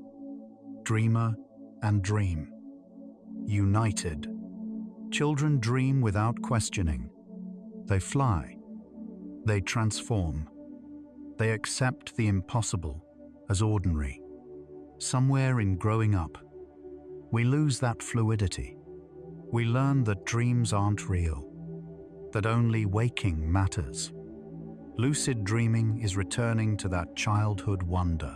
dreamer and dream, united. Children dream without questioning. They fly. They transform. They accept the impossible as ordinary. Somewhere in growing up, we lose that fluidity. We learn that dreams aren't real, that only waking matters. Lucid dreaming is returning to that childhood wonder,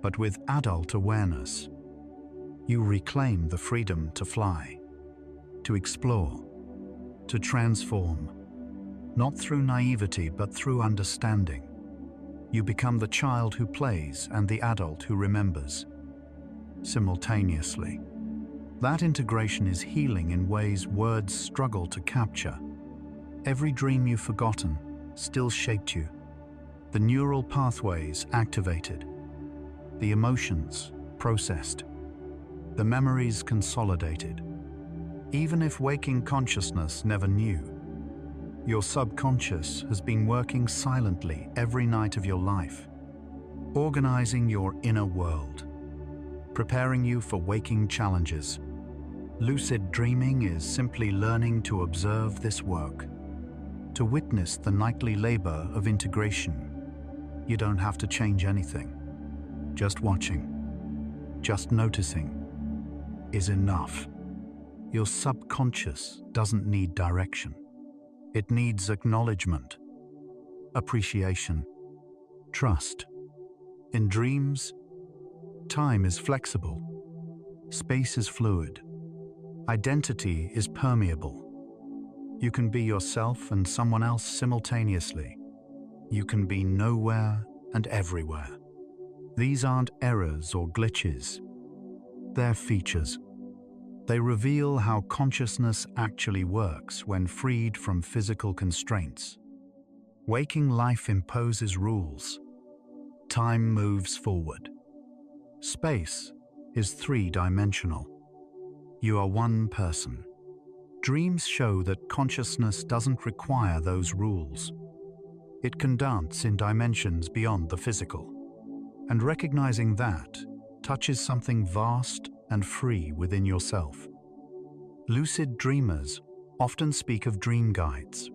but with adult awareness. You reclaim the freedom to fly, to explore, to transform, not through naivety but through understanding. You become the child who plays and the adult who remembers, simultaneously. That integration is healing in ways words struggle to capture. Every dream you've forgotten still shaped you. The neural pathways activated. The emotions processed. The memories consolidated. Even if waking consciousness never knew, your subconscious has been working silently every night of your life, organizing your inner world, preparing you for waking challenges. Lucid dreaming is simply learning to observe this work, to witness the nightly labor of integration. You don't have to change anything. Just watching, just noticing is enough. Your subconscious doesn't need direction. It needs acknowledgement, appreciation, trust. In dreams, time is flexible, space is fluid, identity is permeable. You can be yourself and someone else simultaneously. You can be nowhere and everywhere. These aren't errors or glitches. They're features. They reveal how consciousness actually works when freed from physical constraints. Waking life imposes rules. Time moves forward. Space is three-dimensional. You are one person. Dreams show that consciousness doesn't require those rules. It can dance in dimensions beyond the physical. And recognizing that touches something vast and free within yourself. Lucid dreamers often speak of dream guides,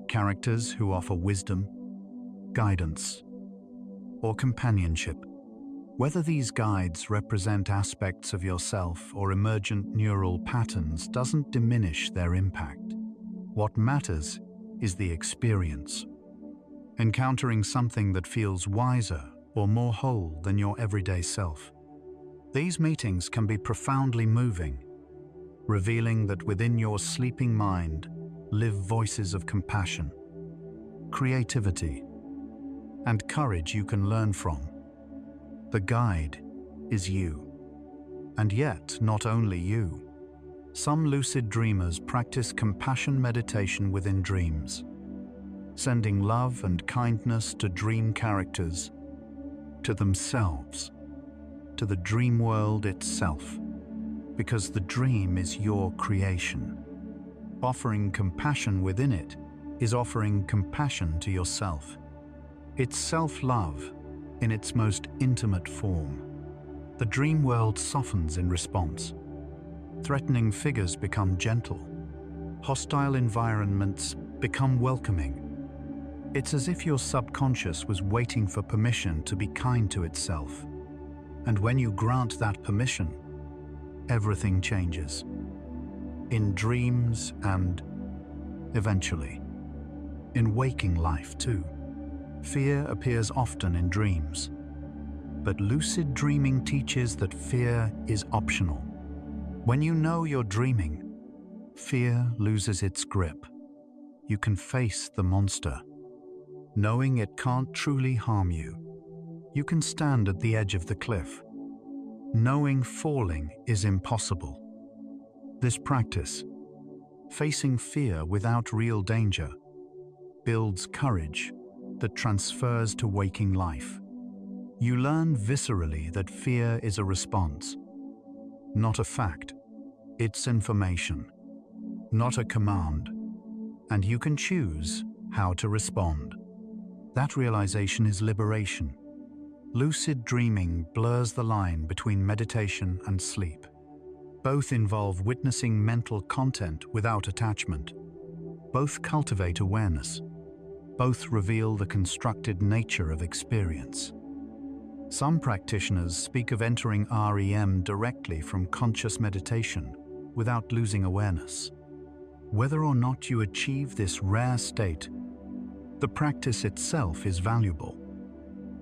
characters who offer wisdom, guidance, or companionship. Whether these guides represent aspects of yourself or emergent neural patterns doesn't diminish their impact. What matters is the experience. Encountering something that feels wiser or more whole than your everyday self. These meetings can be profoundly moving, revealing that within your sleeping mind live voices of compassion, creativity, and courage you can learn from. The guide is you, and yet not only you. Some lucid dreamers practice compassion meditation within dreams, sending love and kindness to dream characters, to themselves, to the dream world itself, because the dream is your creation. Offering compassion within it is offering compassion to yourself. It's self-love in its most intimate form. The dream world softens in response. Threatening figures become gentle. Hostile environments become welcoming. It's as if your subconscious was waiting for permission to be kind to itself. And when you grant that permission, everything changes. In dreams and, eventually, in waking life too. Fear appears often in dreams. But lucid dreaming teaches that fear is optional. When you know you're dreaming, fear loses its grip. You can face the monster, knowing it can't truly harm you. You can stand at the edge of the cliff, knowing falling is impossible. This practice, facing fear without real danger, builds courage that transfers to waking life. You learn viscerally that fear is a response, not a fact. It's information, not a command, and you can choose how to respond. That realization is liberation. Lucid dreaming blurs the line between meditation and sleep. Both involve witnessing mental content without attachment. Both cultivate awareness. Both reveal the constructed nature of experience. Some practitioners speak of entering REM directly from conscious meditation without losing awareness. Whether or not you achieve this rare state, the practice itself is valuable.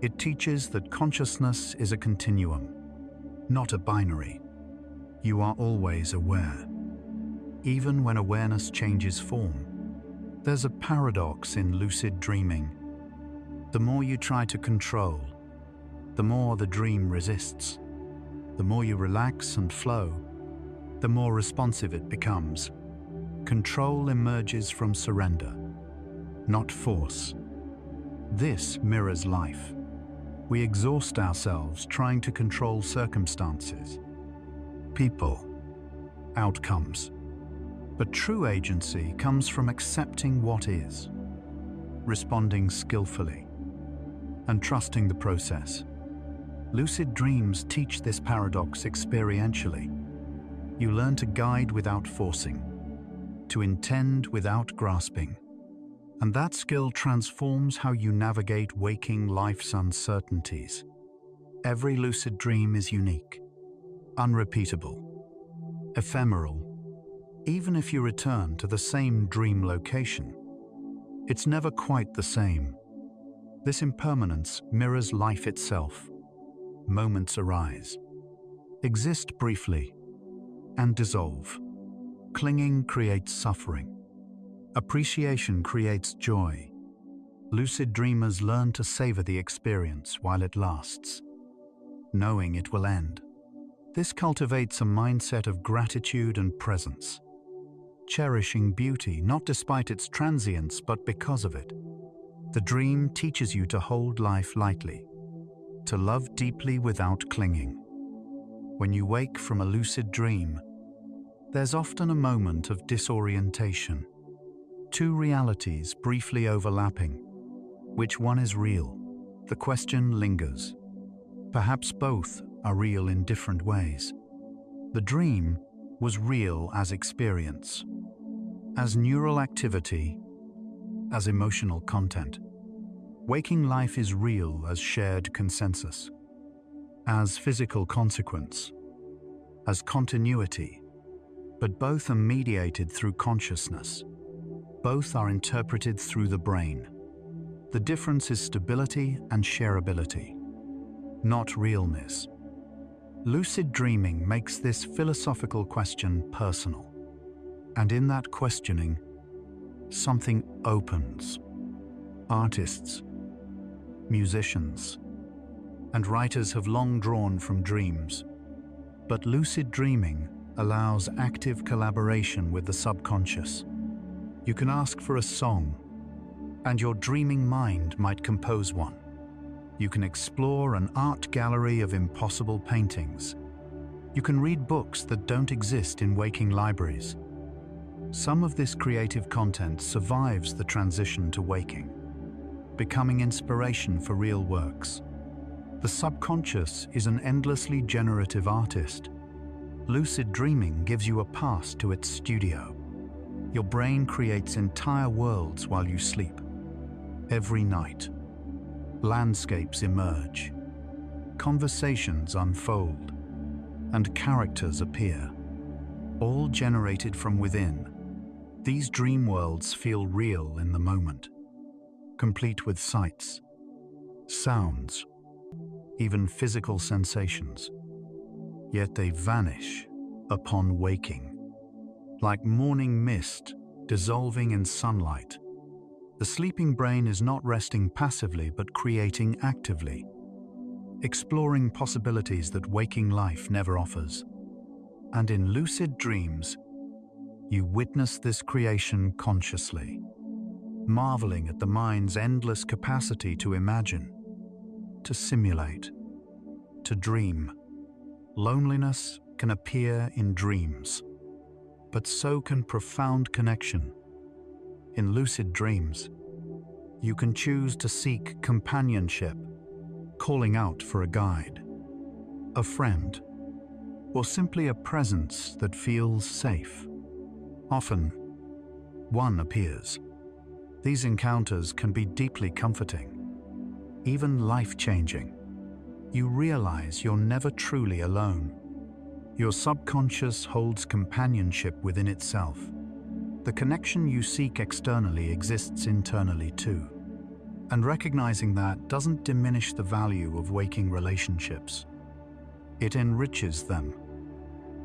It teaches that consciousness is a continuum, not a binary. You are always aware. Even when awareness changes form, there's a paradox in lucid dreaming. The more you try to control, the more the dream resists. The more you relax and flow, the more responsive it becomes. Control emerges from surrender, not force. This mirrors life. We exhaust ourselves trying to control circumstances, people, outcomes. But true agency comes from accepting what is, responding skillfully, and trusting the process. Lucid dreams teach this paradox experientially. You learn to guide without forcing, to intend without grasping. And that skill transforms how you navigate waking life's uncertainties. Every lucid dream is unique, unrepeatable, ephemeral. Even if you return to the same dream location, it's never quite the same. This impermanence mirrors life itself. Moments arise, exist briefly, and dissolve. Clinging creates suffering. Appreciation creates joy. Lucid dreamers learn to savor the experience while it lasts, knowing it will end. This cultivates a mindset of gratitude and presence, cherishing beauty not despite its transience but because of it. The dream teaches you to hold life lightly, to love deeply without clinging. When you wake from a lucid dream, there's often a moment of disorientation. Two realities briefly overlapping. Which one is real? The question lingers. Perhaps both are real in different ways. The dream was real as experience, as neural activity, as emotional content. Waking life is real as shared consensus, as physical consequence, as continuity, but both are mediated through consciousness. Both are interpreted through the brain. The difference is stability and shareability, not realness. Lucid dreaming makes this philosophical question personal. And in that questioning, something opens. Artists, musicians, and writers have long drawn from dreams. But lucid dreaming allows active collaboration with the subconscious. You can ask for a song, and your dreaming mind might compose one. You can explore an art gallery of impossible paintings. You can read books that don't exist in waking libraries. Some of this creative content survives the transition to waking, becoming inspiration for real works. The subconscious is an endlessly generative artist. Lucid dreaming gives you a pass to its studio. Your brain creates entire worlds while you sleep. Every night, landscapes emerge, conversations unfold, and characters appear, all generated from within. These dream worlds feel real in the moment, complete with sights, sounds, even physical sensations. Yet they vanish upon waking, like morning mist dissolving in sunlight. The sleeping brain is not resting passively but creating actively, exploring possibilities that waking life never offers. And in lucid dreams, you witness this creation consciously, marveling at the mind's endless capacity to imagine, to simulate, to dream. Loneliness can appear in dreams, but so can profound connection. In lucid dreams, you can choose to seek companionship, calling out for a guide, a friend, or simply a presence that feels safe. Often, one appears. These encounters can be deeply comforting, even life-changing. You realize you're never truly alone. Your subconscious holds companionship within itself. The connection you seek externally exists internally too. And recognizing that doesn't diminish the value of waking relationships. It enriches them.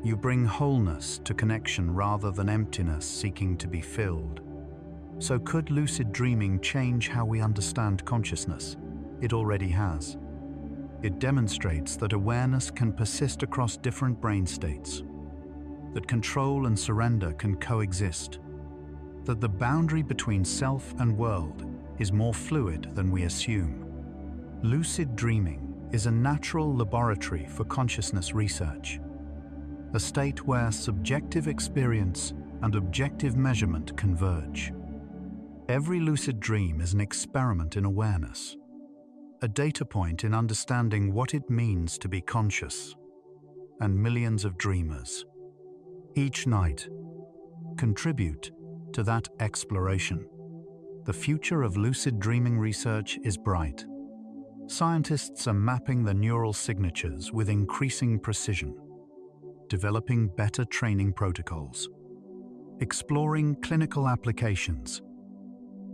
You bring wholeness to connection rather than emptiness seeking to be filled. So could lucid dreaming change how we understand consciousness? It already has. It demonstrates that awareness can persist across different brain states, that control and surrender can coexist, that the boundary between self and world is more fluid than we assume. Lucid dreaming is a natural laboratory for consciousness research, a state where subjective experience and objective measurement converge. Every lucid dream is an experiment in awareness, a data point in understanding what it means to be conscious, and millions of dreamers, each night, contribute to that exploration. The future of lucid dreaming research is bright. Scientists are mapping the neural signatures with increasing precision, developing better training protocols, exploring clinical applications,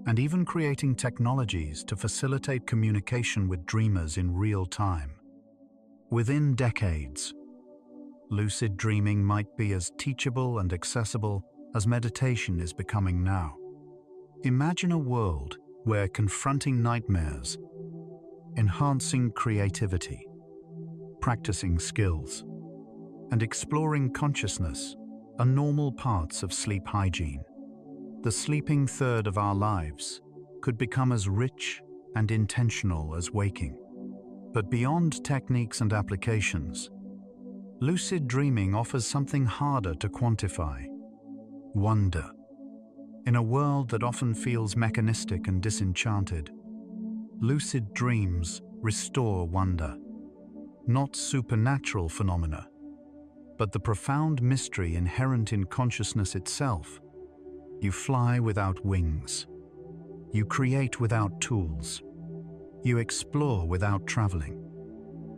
and even creating technologies to facilitate communication with dreamers in real time. Within decades, lucid dreaming might be as teachable and accessible as meditation is becoming now. Imagine a world where confronting nightmares, enhancing creativity, practicing skills, and exploring consciousness are normal parts of sleep hygiene. The sleeping third of our lives could become as rich and intentional as waking. But beyond techniques and applications, lucid dreaming offers something harder to quantify: wonder. In a world that often feels mechanistic and disenchanted, lucid dreams restore wonder. Not supernatural phenomena, but the profound mystery inherent in consciousness itself. You fly without wings. You create without tools. You explore without traveling.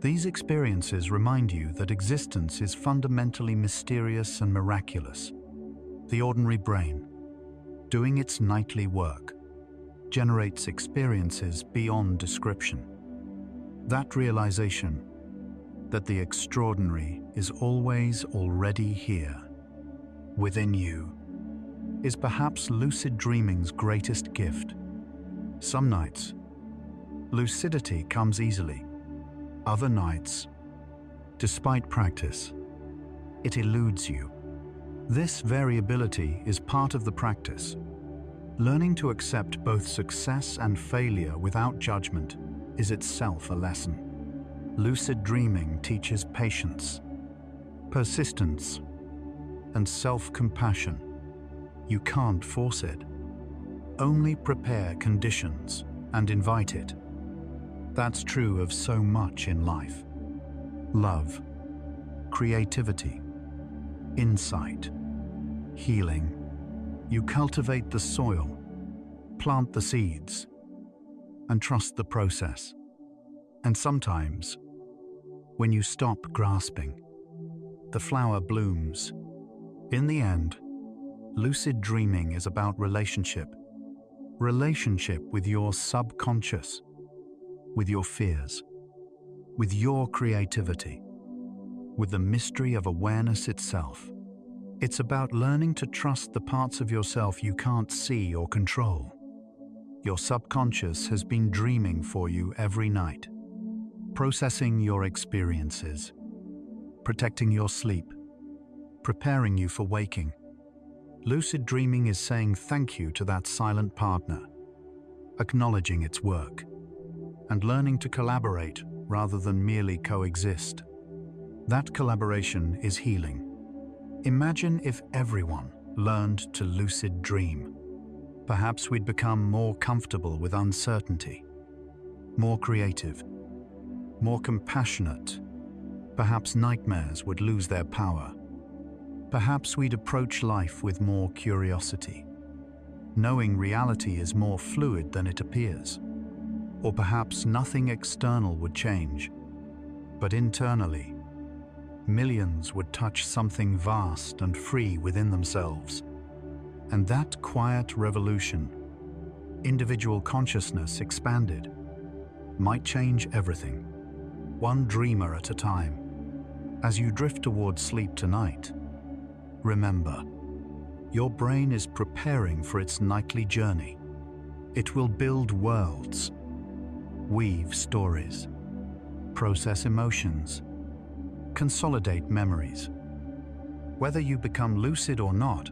These experiences remind you that existence is fundamentally mysterious and miraculous. The ordinary brain, doing its nightly work, generates experiences beyond description. That realization, that the extraordinary is always already here, within you, is perhaps lucid dreaming's greatest gift. Some nights, lucidity comes easily. Other nights, despite practice, it eludes you. This variability is part of the practice. Learning to accept both success and failure without judgment is itself a lesson. Lucid dreaming teaches patience, persistence, and self-compassion. You can't force it. Only prepare conditions and invite it. That's true of so much in life. Love, creativity, insight, healing. You cultivate the soil, plant the seeds, and trust the process. And sometimes, when you stop grasping, the flower blooms. In the end, lucid dreaming is about relationship. Relationship with your subconscious, with your fears, with your creativity, with the mystery of awareness itself. It's about learning to trust the parts of yourself you can't see or control. Your subconscious has been dreaming for you every night, processing your experiences, protecting your sleep, preparing you for waking. Lucid dreaming is saying thank you to that silent partner, acknowledging its work, and learning to collaborate rather than merely coexist. That collaboration is healing. Imagine if everyone learned to lucid dream. Perhaps we'd become more comfortable with uncertainty, more creative, more compassionate. Perhaps nightmares would lose their power. Perhaps we'd approach life with more curiosity, knowing reality is more fluid than it appears. Or perhaps nothing external would change, but internally, millions would touch something vast and free within themselves. And that quiet revolution, individual consciousness expanded, might change everything, one dreamer at a time. As you drift towards sleep tonight, remember, your brain is preparing for its nightly journey. It will build worlds, weave stories, process emotions, consolidate memories. Whether you become lucid or not,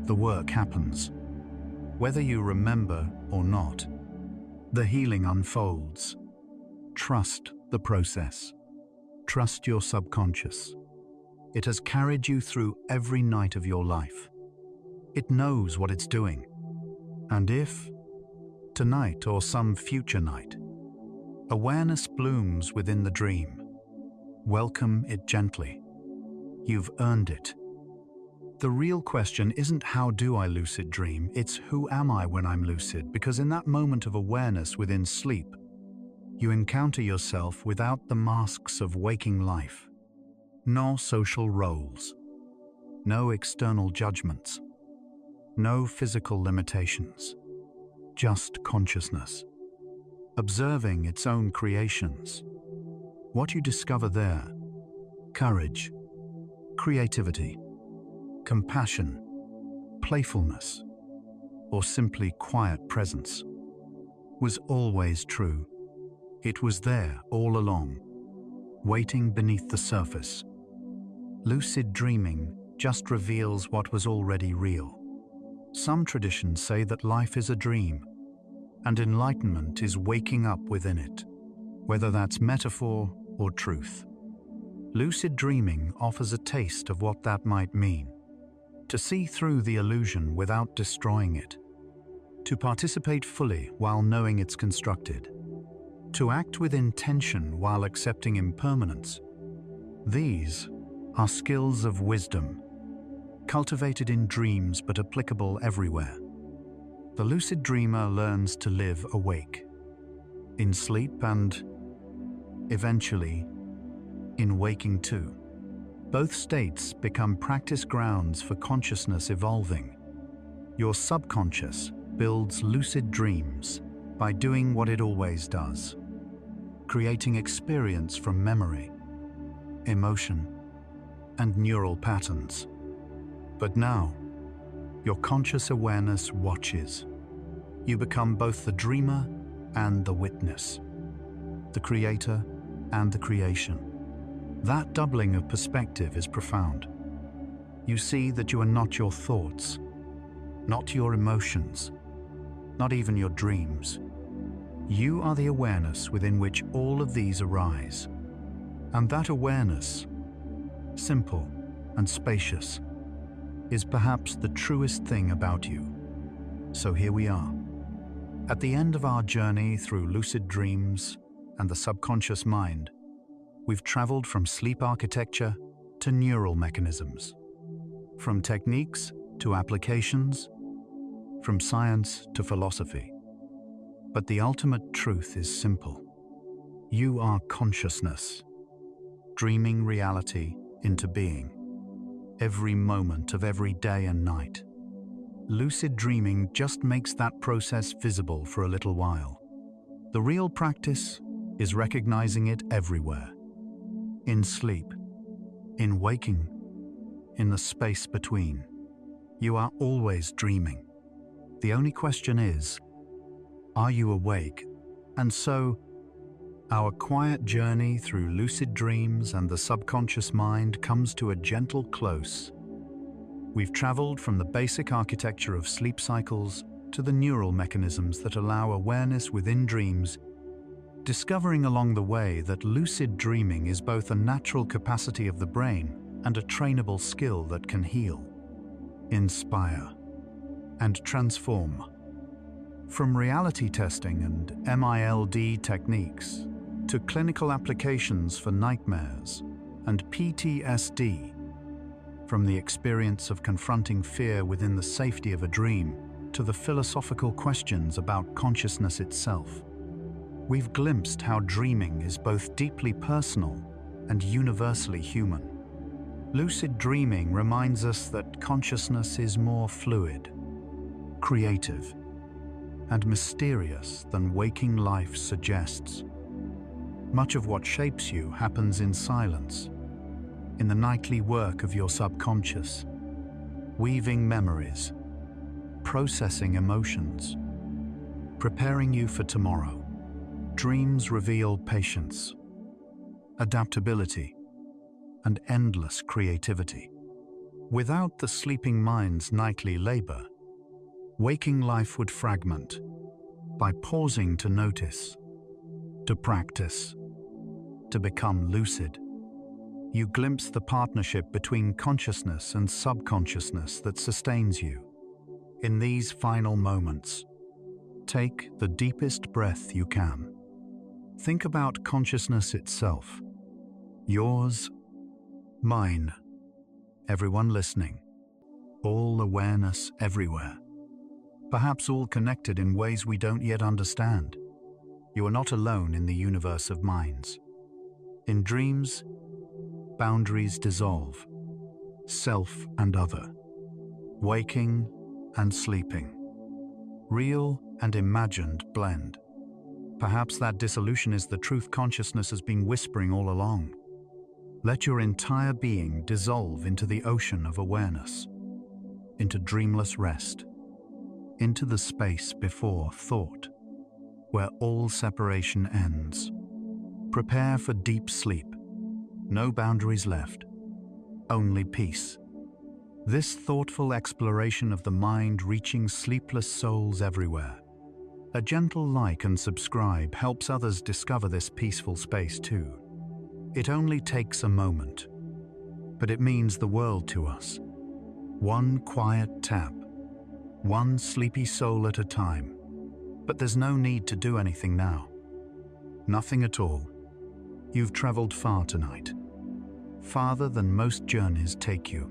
the work happens. Whether you remember or not, the healing unfolds. Trust the process. Trust your subconscious. It has carried you through every night of your life. It knows what it's doing. And if, tonight or some future night, awareness blooms within the dream, welcome it gently. You've earned it. The real question isn't how do I lucid dream, it's who am I when I'm lucid, because in that moment of awareness within sleep, you encounter yourself without the masks of waking life. No social roles, no external judgments, no physical limitations, just consciousness, observing its own creations. What you discover there, courage, creativity, compassion, playfulness, or simply quiet presence, was always true. It was there all along, waiting beneath the surface. Lucid dreaming just reveals what was already real. Some traditions say that life is a dream, and enlightenment is waking up within it, whether that's metaphor or truth. Lucid dreaming offers a taste of what that might mean. To see through the illusion without destroying it. To participate fully while knowing it's constructed. To act with intention while accepting impermanence. These are skills of wisdom, cultivated in dreams but applicable everywhere. The lucid dreamer learns to live awake, in sleep and, eventually, in waking too. Both states become practice grounds for consciousness evolving. Your subconscious builds lucid dreams by doing what it always does, creating experience from memory, emotion, and neural patterns. But now, your conscious awareness watches. You become both the dreamer and the witness, the creator and the creation. That doubling of perspective is profound. You see that you are not your thoughts, not your emotions, not even your dreams. You are the awareness within which all of these arise. And that awareness, simple and spacious, is perhaps the truest thing about you. So here we are, at the end of our journey through lucid dreams and the subconscious mind. We've traveled from sleep architecture to neural mechanisms, from techniques to applications, from science to philosophy. But the ultimate truth is simple. You are consciousness, dreaming reality into being, every moment of every day and night. Lucid dreaming just makes that process visible for a little while. The real practice is recognizing it everywhere. In sleep, in waking, in the space between. You are always dreaming. The only question is, are you awake? And so, our quiet journey through lucid dreams and the subconscious mind comes to a gentle close. We've traveled from the basic architecture of sleep cycles to the neural mechanisms that allow awareness within dreams, discovering along the way that lucid dreaming is both a natural capacity of the brain and a trainable skill that can heal, inspire, and transform. From reality testing and MILD techniques to clinical applications for nightmares and PTSD, from the experience of confronting fear within the safety of a dream to the philosophical questions about consciousness itself, we've glimpsed how dreaming is both deeply personal and universally human. Lucid dreaming reminds us that consciousness is more fluid, creative, and mysterious than waking life suggests. Much of what shapes you happens in silence, in the nightly work of your subconscious, weaving memories, processing emotions, preparing you for tomorrow. Dreams reveal patience, adaptability, and endless creativity. Without the sleeping mind's nightly labor, waking life would fragment. By pausing to notice, to practice, to become lucid, you glimpse the partnership between consciousness and subconsciousness that sustains you. In these final moments, take the deepest breath you can. Think about consciousness itself. Yours, mine, everyone listening. All awareness everywhere. Perhaps all connected in ways we don't yet understand. You are not alone in the universe of minds. In dreams, boundaries dissolve, self and other, waking and sleeping, real and imagined blend. Perhaps that dissolution is the truth consciousness has been whispering all along. Let your entire being dissolve into the ocean of awareness, into dreamless rest, into the space before thought, where all separation ends. Prepare for deep sleep. No boundaries left, only peace. This thoughtful exploration of the mind reaching sleepless souls everywhere. A gentle like and subscribe helps others discover this peaceful space too. It only takes a moment, but it means the world to us. One quiet tap, one sleepy soul at a time. But there's no need to do anything now. Nothing at all. You've traveled far tonight. Farther than most journeys take you.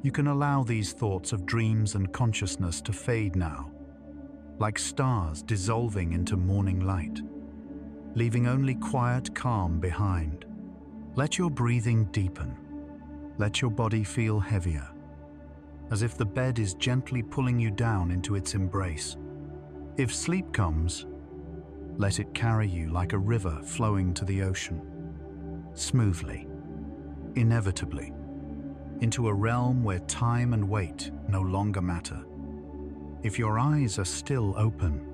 You can allow these thoughts of dreams and consciousness to fade now, like stars dissolving into morning light, leaving only quiet calm behind. Let your breathing deepen. Let your body feel heavier, as if the bed is gently pulling you down into its embrace. If sleep comes, let it carry you like a river flowing to the ocean, smoothly, inevitably, into a realm where time and weight no longer matter. If your eyes are still open,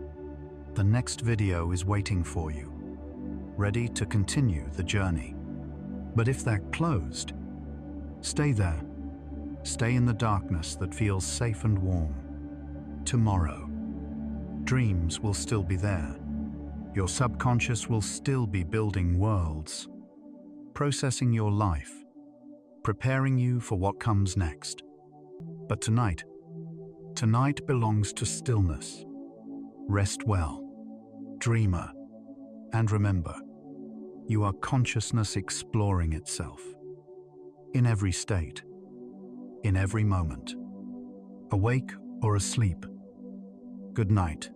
the next video is waiting for you, ready to continue the journey. But if they're closed, stay there. Stay in the darkness that feels safe and warm. Tomorrow, dreams will still be there. Your subconscious will still be building worlds, processing your life, preparing you for what comes next. But tonight belongs to stillness. Rest well, dreamer, and remember, you are consciousness exploring itself. In every state, in every moment, awake or asleep. Good night.